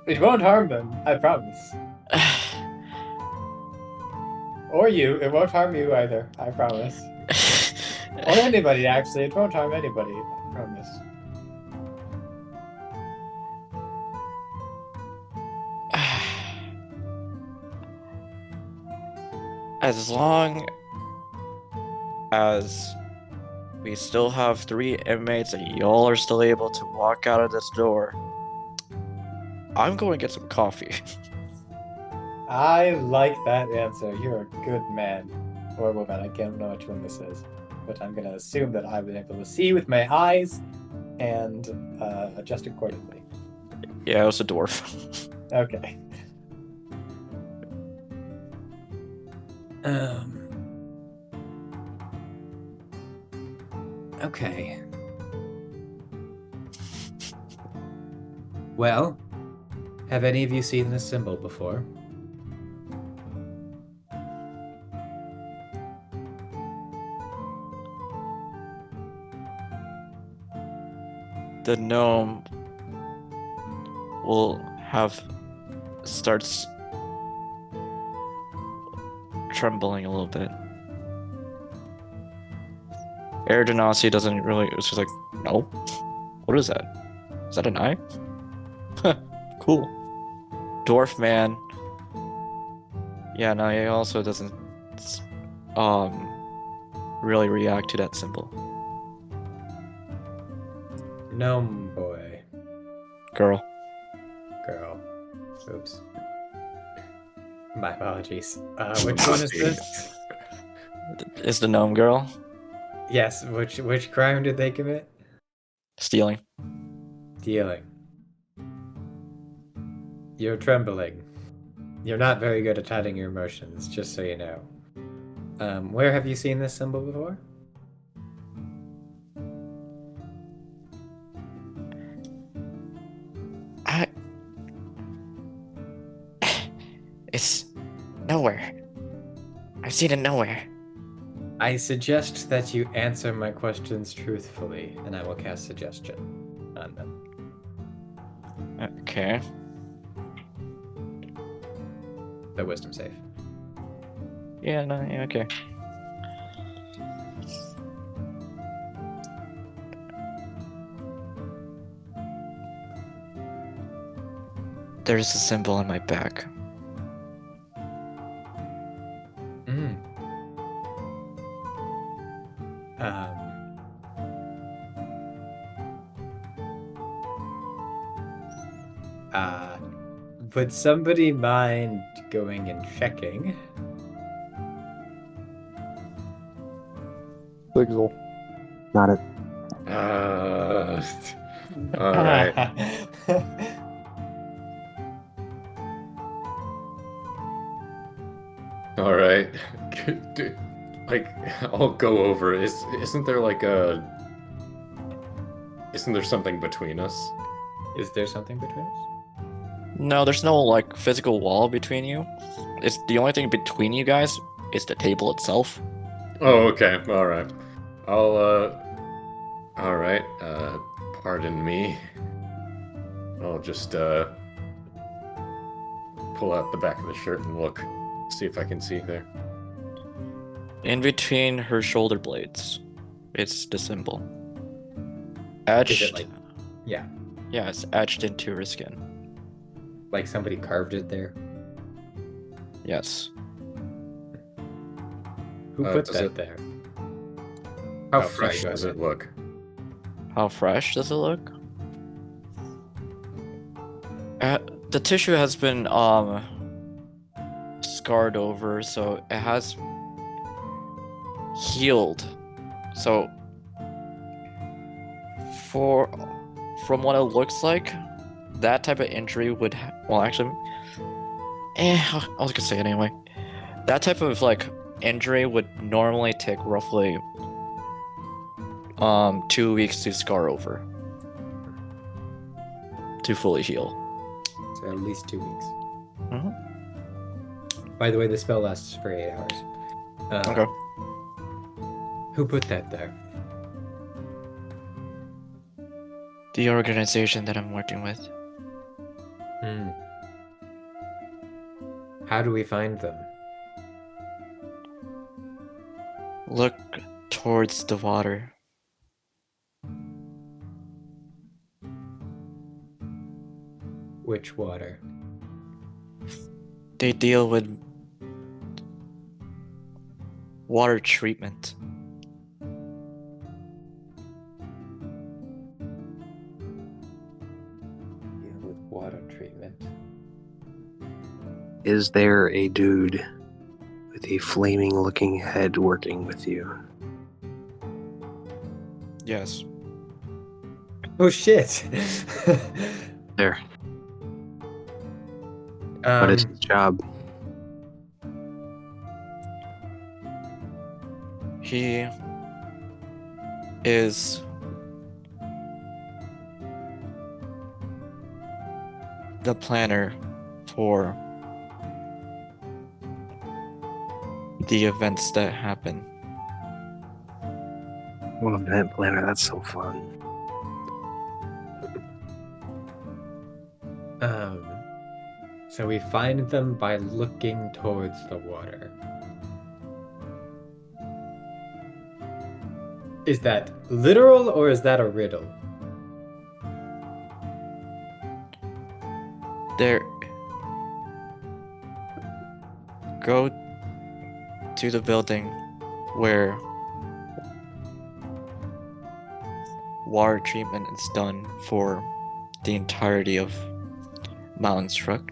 It won't harm them, I promise. Or you, it won't harm you either, I promise. Or anybody, actually, it won't harm anybody, I promise. As long as we still have 3 inmates and y'all are still able to walk out of this door, I'm going to get some coffee. I like that answer. You're a good man. Or woman, I can't know which one this is. But I'm gonna assume that I've been able to see with my eyes and adjust accordingly. Yeah, it was a dwarf. Okay. Okay. Well, have any of you seen this symbol before? the gnome will starts trembling a little bit. Aerodynasty doesn't really. It's just like, no. What is that? Is that an eye? Cool. Dwarf man. Yeah, no, he also doesn't really react to that symbol. Gnome boy. Girl. Girl. Oops. My apologies. Which one is this? Is the gnome girl Yes, which crime did they commit? stealing? Stealing. You're trembling. You're not very good at hiding your emotions, just so you know. Where have you seen this symbol before? It's nowhere. I've seen it nowhere. I suggest that you answer my questions truthfully, and I will cast suggestion on them. Okay. The wisdom save. Yeah, no, yeah, okay. There's a symbol on my back. Would somebody mind going and checking? Sigil. Not it. All right. All right. Like, I'll go over. Isn't there like Isn't there something between us? Is there something between us? No, there's no like physical wall between you. It's the only thing between you guys is the table itself. Oh, okay. All right. All right. Pardon me. I'll just pull out the back of the shirt and look, see if I can see there. In between her shoulder blades, it's the symbol. Etched. Is it like, yeah, Yeah, it's etched into her skin. like somebody carved it there? Yes. Who put does that it- there? How Oh, sorry, fresh go does ahead. it look? How fresh does it look? The tissue has been scarred over, so it has healed. So from what it looks like, that type of injury would well actually I was gonna say it anyway. That type of like injury would normally take roughly 2 weeks to scar over to fully heal. So at least 2 weeks. Mhm. By the way, the spell lasts for 8 hours. Okay. Who put that there? The organization that I'm working with. How do we find them? Look towards the water. Which water? They deal with water treatment. With water treatment. Is there a dude with a flaming looking head working with you? Yes. Oh shit! There. What is his job? He is the planner for the events that happen. Well, event planner, that's so fun. So we find them by looking towards the water. Is that literal or is that a riddle? There. Go to the building where water treatment is done for the entirety of Mountain Struck.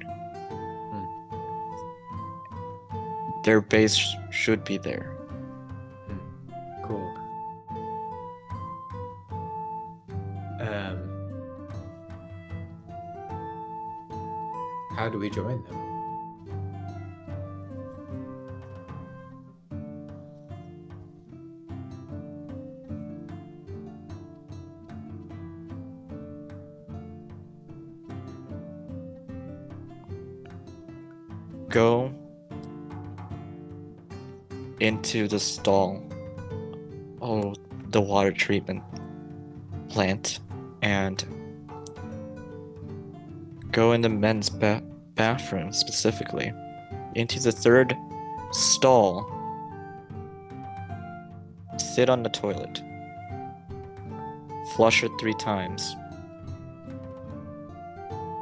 Their base should be there. Cool. How do we join them? Go into the stall of the water treatment plant and go in the men's bathroom specifically into the third stall. Sit on the toilet. Flush it 3 times.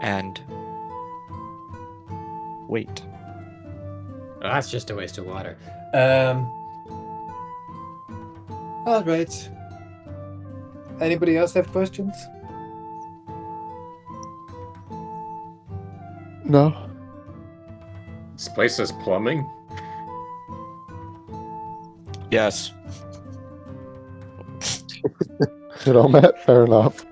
And wait. Oh, that's just a waste of water. All right. Anybody else have questions? No. This place has plumbing? Yes. You know, Matt, fair enough.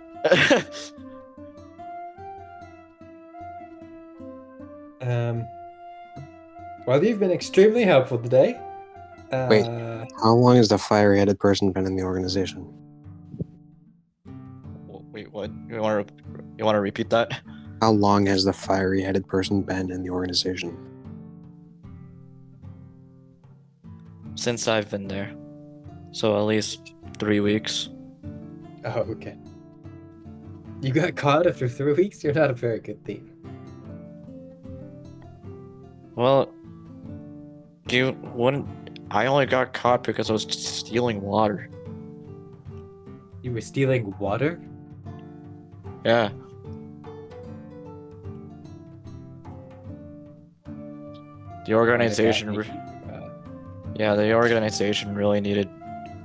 Well, you've been extremely helpful today. Wait. How long has the fiery-headed person been in the organization? Wait, what? You want to repeat that? How long has the fiery-headed person been in the organization? Since I've been there. So at least 3 weeks. Oh, okay. You got caught after 3 weeks? You're not a very good thief. Well, I only got caught because I was stealing water. You were stealing water? Yeah. The organization, the organization really needed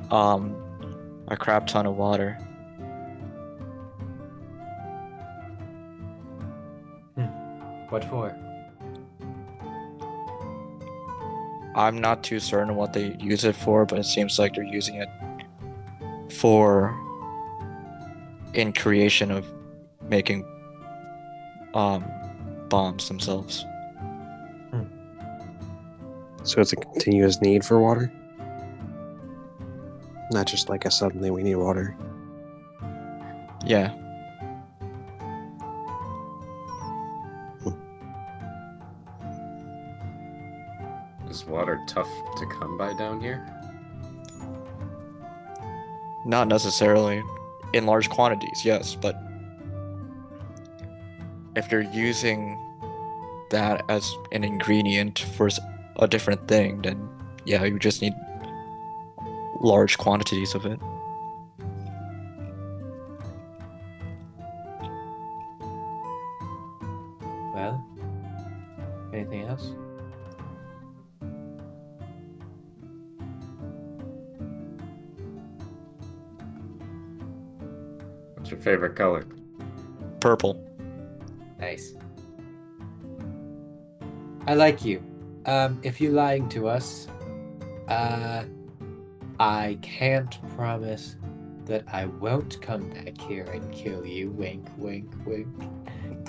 a crap ton of water. What for? I'm not too certain what they use it for, but it seems like they're using it for in creation of making bombs themselves. So it's a continuous need for water? Not just like a suddenly we need water. Yeah. Is water tough to come by down here? Not necessarily. In large quantities, yes, but if you're using that as an ingredient for a different thing, then yeah, you just need large quantities of it. Well, anything else? What's your favorite color? Purple. Nice. I like you. If you're lying to us, I can't promise that I won't come back here and kill you. Wink, wink, wink.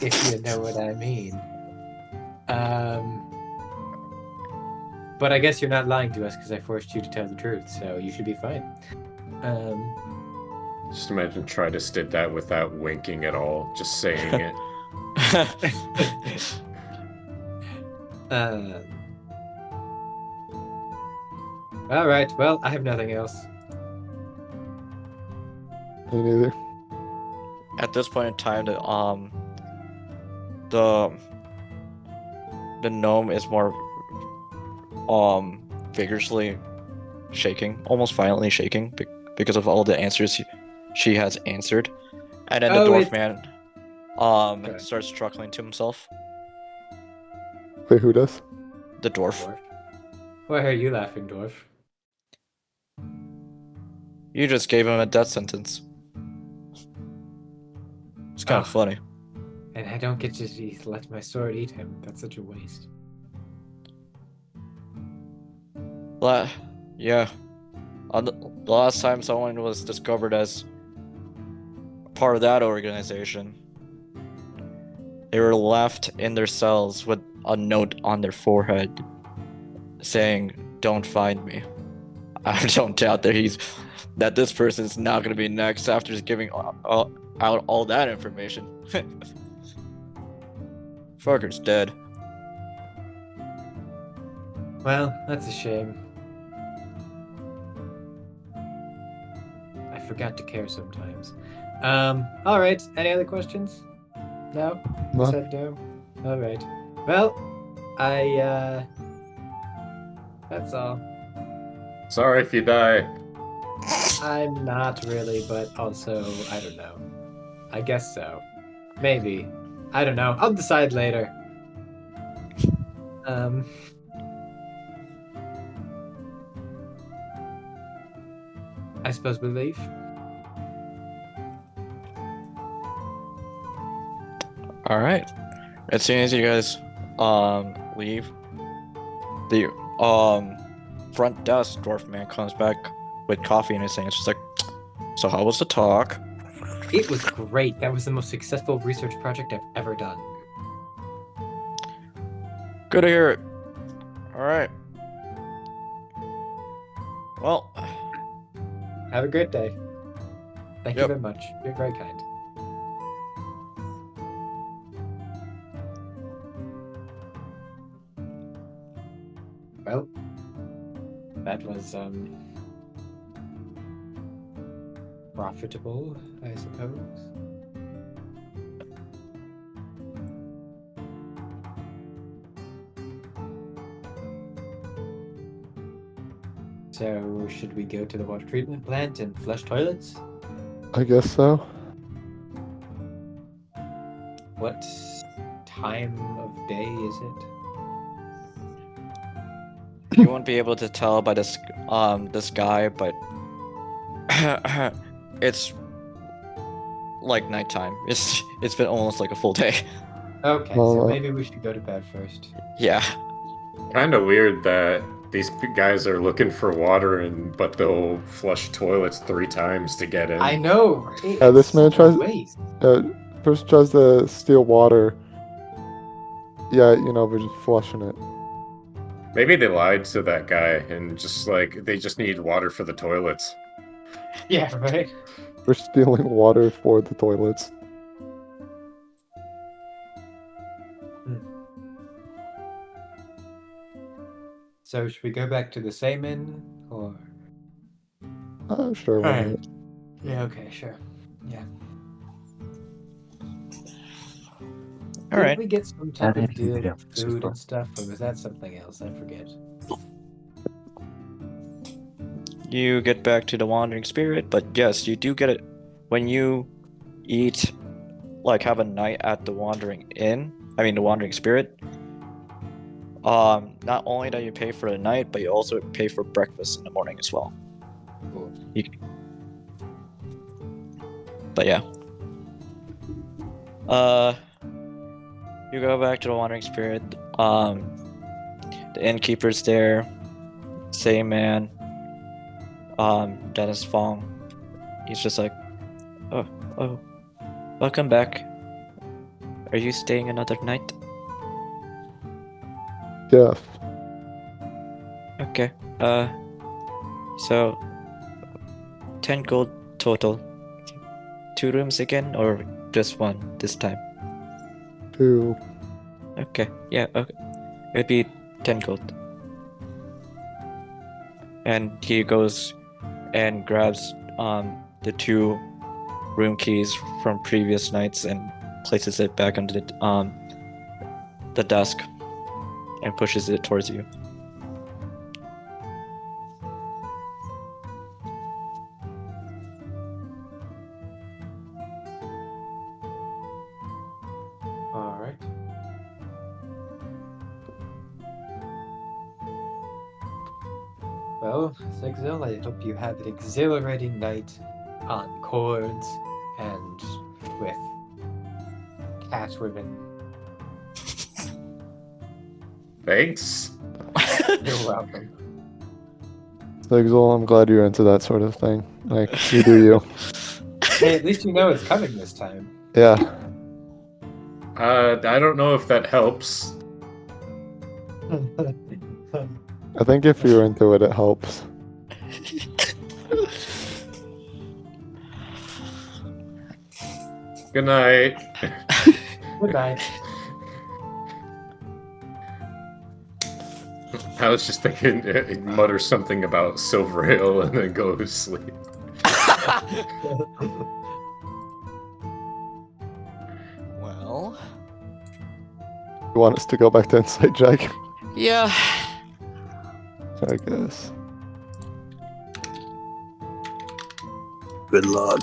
If you know what I mean. But I guess you're not lying to us because I forced you to tell the truth, so you should be fine. Just imagine Tritus did that without winking at all, just saying it. All right. Well, I have nothing else. Me neither. At this point in time, the gnome is more vigorously shaking, almost violently shaking because of all the answers she has answered. And then the dwarf man starts chuckling to himself. Wait, who does? The dwarf. Why are you laughing, dwarf? You just gave him a death sentence. It's kind of funny. And I don't get to let my sword eat him. That's such a waste. Yeah. The last time someone was discovered as part of that organization, they were left in their cells with a note on their forehead saying, "Don't find me." I don't doubt that this person is not going to be next after just giving out all that information. Fucker's dead. Well, that's a shame. I forgot to care sometimes. All right. Any other questions? No? You No. said no? All right. Well, that's all. Sorry if you die. I'm not really, but also, I don't know. I guess so. Maybe. I don't know. I'll decide later. I suppose we leave. All right. As soon as you guys leave, the front desk dwarf man comes back with coffee in his hand. It's just like, "So how was the talk?" It was great. That was the most successful research project I've ever done. Good to hear it. All right. Well, Have a great day. Thank you Yep. very much. You're very kind. Well, that was profitable, I suppose. So, should we go to the water treatment plant and flush toilets? I guess so. What time of day is it? you won't be able to tell by this guy, but it's like nighttime. It's been almost like a full day. Okay, so maybe we should go to bed first. Yeah. Kind of weird that these guys are looking for water, but they'll flush toilets 3 times to get in. I know, right? Yeah, this man Such a tries. waste. First tries to steal water. Yeah, we're just flushing it. Maybe they lied to that guy and they just need water for the toilets. Yeah, right? We're stealing water for the toilets. So should we go back to the same inn, or? Sure, why Alright. not? Yeah, okay, sure. Yeah. All right. Did we get some type of deal Yeah, with food and stuff, or was that something else? I forget. You get back to the Wandering Spirit, but yes, you do get it when you eat, have a night at the Wandering the Wandering Spirit. Not only do you pay for the night, but you also pay for breakfast in the morning as well. Cool. But yeah. You go back to the Wandering Spirit. The innkeeper's there. Same man. Dennis Fong. He's just like, oh, welcome back. Are you staying another night? Yes. Okay. So 10 gold total. 2 rooms again, or just 1 this time? 2. Okay. Yeah. Okay. It'd be 10 gold. And he goes and grabs the 2 room keys from previous nights and places it back under the desk and pushes it towards you. All right. Well, Zigzil, I hope you have an exhilarating night on chords and with cat women. Thanks. You're welcome. Zigzal, I'm glad you're into that sort of thing. Like, you do you. Hey, at least you know it's coming this time. Yeah. I don't know if that helps. I think if you're into it, it helps. Good night. Good night. I was just thinking, it mutters something about Silver Hill and then go to sleep. Well, You want us to go back to Insight Check? yeah. I guess. Good luck.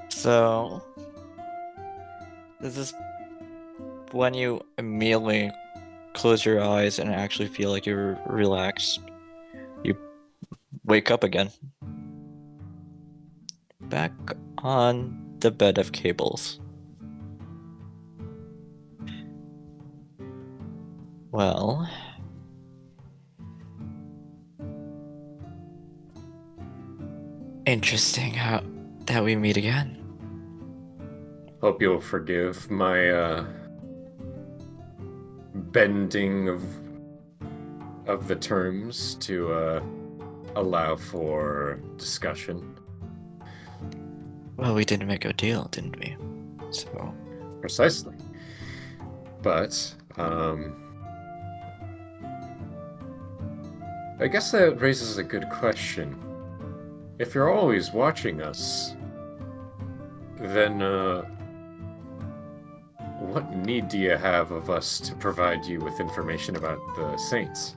So, this is when you immediately close your eyes and actually feel like you're relaxed. You wake up again. Back on the bed of cables. Well, interesting how that we meet again. Hope you'll forgive my bending of the terms to allow for discussion. Well, we didn't make a deal, didn't we? So, Precisely. But I guess that raises a good question. If you're always watching us, then what need do you have of us to provide you with information about the Saints?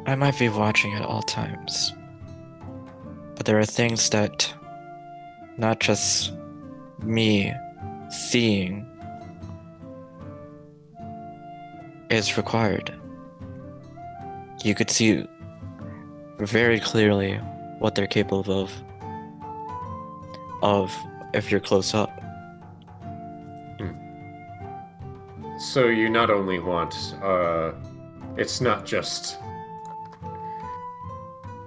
I might be watching at all times. But there are things that not just me seeing is required. You could see very clearly what they're capable of if you're close up. So you not only want, it's not just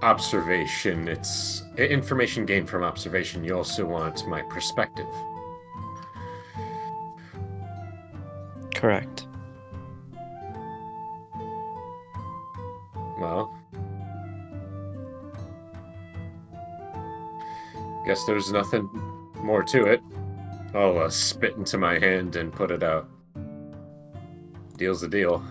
observation, it's information gained from observation, you also want my perspective. Correct. Well, guess there's nothing more to it. I'll spit into my hand and put it out. Deal's a deal.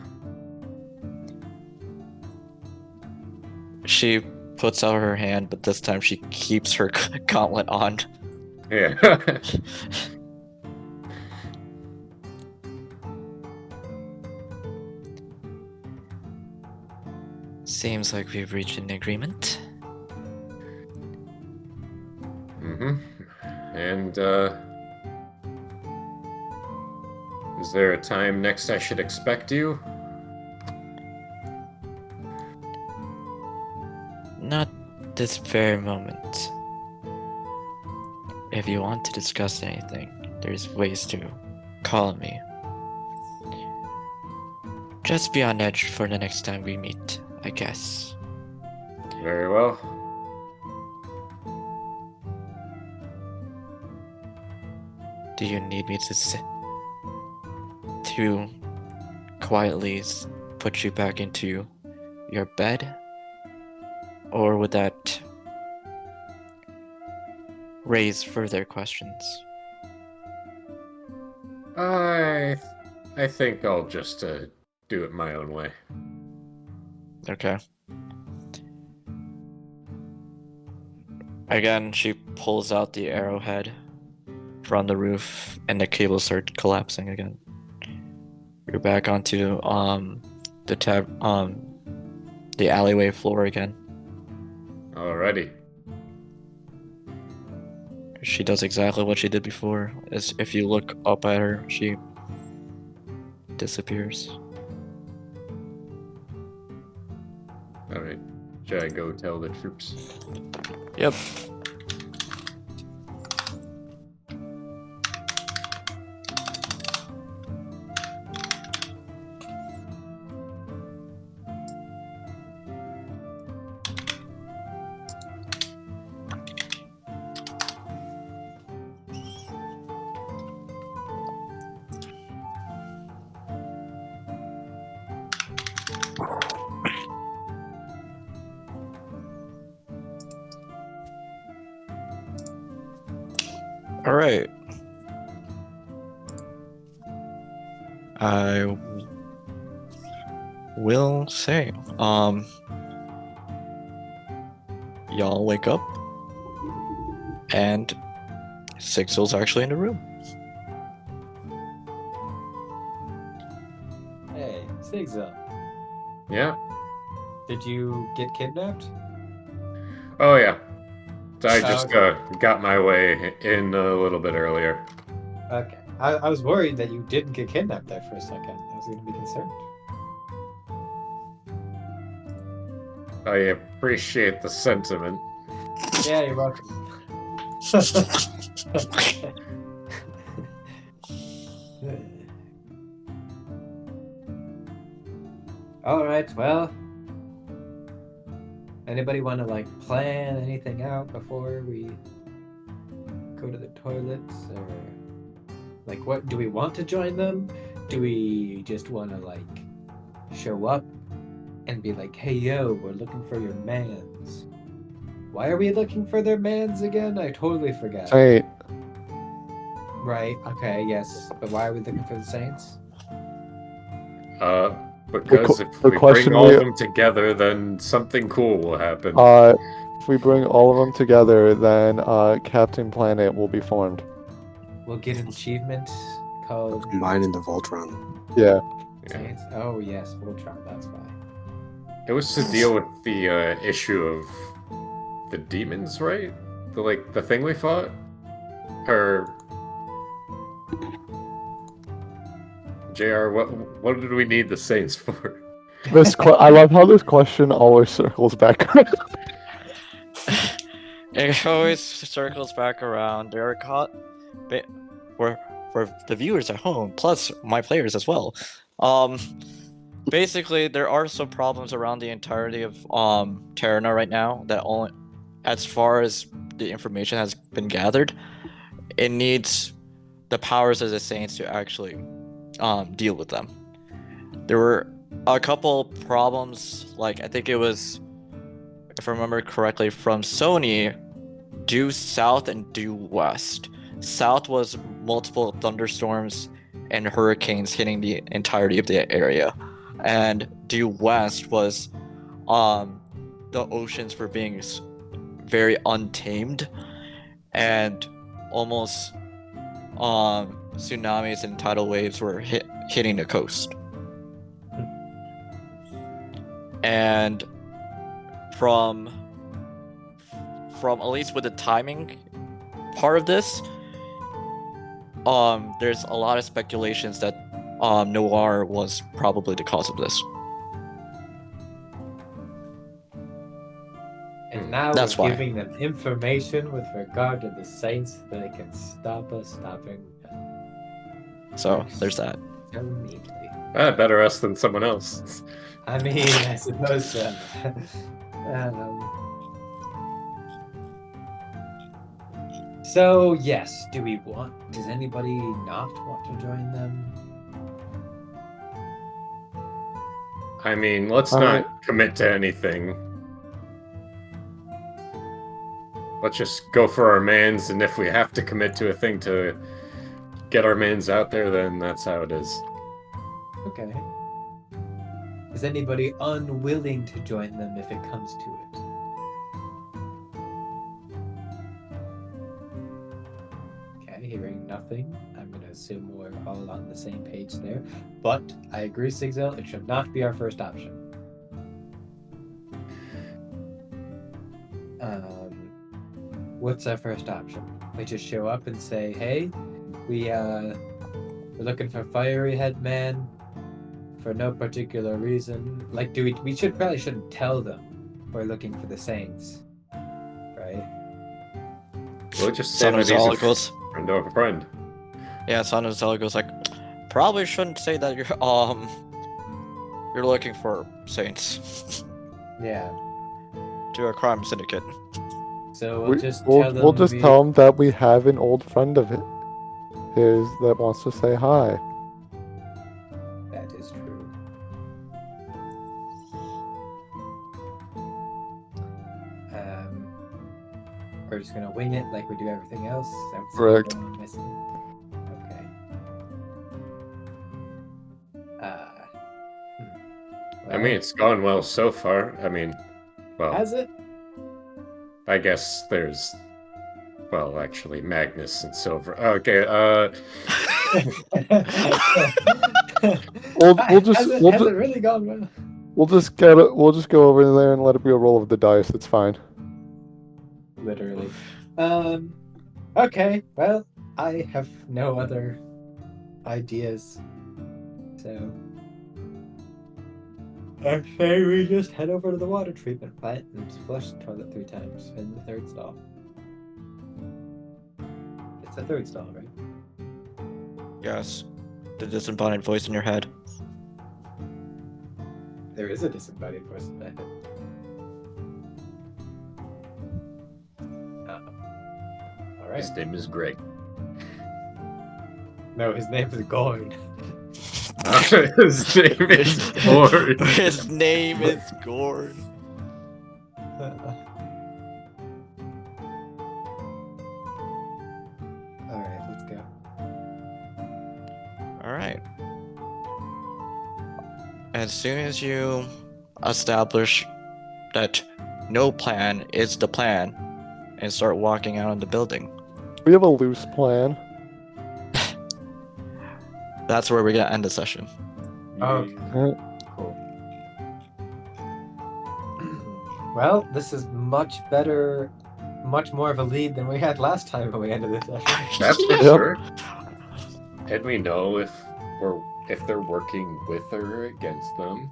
She puts out her hand, but this time she keeps her gauntlet on. Yeah. Seems like we've reached an agreement. Mm-hmm. And, is there a time next I should expect you? Not this very moment. If you want to discuss anything, there's ways to call me. Just be on edge for the next time we meet, I guess. Very well. Do you need me to quietly put you back into your bed? Or would that raise further questions? I think I'll just do it my own way. Okay. Again, she pulls out the arrowhead from the roof, and the cables start collapsing again. You're back onto the alleyway floor again. Alrighty. She does exactly what she did before. As if you look up at her, she disappears. Alright. Should I go tell the troops? Yep. All right. I will say, y'all wake up, and Sixel's actually in the room. Hey, Sigza, Yeah? did you get kidnapped? Oh, yeah. So I just Okay. got my way in a little bit earlier. Okay. I was worried that you didn't get kidnapped there for a second. I was going to be concerned. I appreciate the sentiment. Yeah, you're welcome. All right, well, anybody want to like plan anything out before we go to the toilets, or like what do we want to join them? Do we just want to like show up and be like, hey yo, we're looking for your mans? Why are we looking for their mans again? I totally forgot. Saint. Right, okay, yes, but why are we looking for the Saints? Because if the we question bring all we- of them together, then something cool will happen. If we bring all of them together, then Captain Planet will be formed. We'll get an achievement called Combining the Voltron. Yeah. Saints. Oh yes, Voltron, that's why. It was to deal with the issue of the demons, right? The thing we fought? Or JR, what did we need the Saints for? I love how this question always circles back. It always circles back around. There are for the viewers at home, plus my players as well. Basically, there are some problems around the entirety of Terrana right now that only, as far as the information has been gathered, it needs the powers of the Saints to actually deal with them. There were a couple problems, like I think it was, if I remember correctly, from Sony, due south and due west. South was multiple thunderstorms and hurricanes hitting the entirety of the area, and due west was the oceans were being very untamed, and almost tsunamis and tidal waves were hitting the coast. And from at least with the timing part of this, there's a lot of speculations that Noir was probably the cause of this. And now That's we're why. giving them information with regard to the Saints so they can stop us stopping them So there's that. so neatly. Better us than someone else. I mean, I suppose so. So yes, does anybody not want to join them? I mean, let's not commit to anything. Let's just go for our mans, and if we have to commit to a thing to get our mans out there, then that's how it is. Okay. Is anybody unwilling to join them if it comes to it? Okay, hearing nothing. I'm going to assume we're all on the same page there. But I agree, Sigzil, it should not be our first option. What's our first option? We just show up and say, hey, we're looking for Fiery Head Man for no particular reason. Like, we probably shouldn't tell them we're looking for the Saints, right? We'll just say that he's a friend of a friend. Yeah, Son of Zelda goes like, probably shouldn't say that you're looking for Saints. Yeah. To a crime syndicate. So we'll just tell them that we have an old friend of his that wants to say hi. That is true. We're just gonna wing it like we do everything else. Correct. Okay. I mean, it's gone well so far. I mean, well, has it? I guess there's, well, actually, Magnus and Silver. Okay, Has it really gone well? We'll just go over there and let it be a roll of the dice. It's fine. Literally. Okay, well, I have no other ideas. So I say we just head over to the water treatment plant and flush the toilet 3 times in the 3rd stall. It's the 3rd stall, right? Yes. The disembodied voice in your head. There is a disembodied voice in my head. Alright. His name is Greg. No, his name is Gorn. His name is Gorn. His name is Gorn. Alright, let's go. Alright. As soon as you establish that no plan is the plan and start walking out of the building, We have a loose plan. that's where we're gonna end the session. Okay. Cool. Well, this is much better, much more of a lead than we had last time when we ended this session. That's for Yep. sure. And we know if they're working with or against them.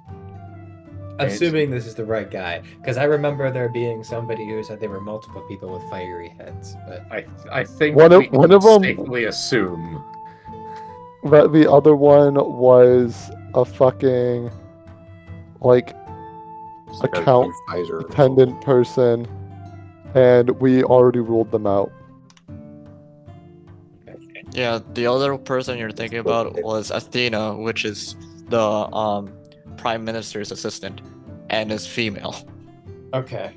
Assuming this is the right guy, because I remember there being somebody who said there were multiple people with fiery heads, but I think One we of can them- safely assume. But the other one was a fucking like account attendant person, and we already ruled them out. Yeah, the other person you're thinking about was Athena, which is the Prime Minister's assistant, and is female. okay.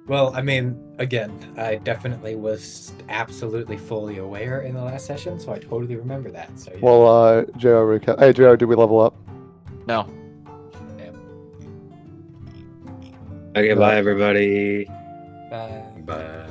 Well, I mean, again, I definitely was absolutely fully aware in the last session, so I totally remember that. So yeah. Well, JR, hey JR, did we level up? No. Okay, bye everybody. Bye. But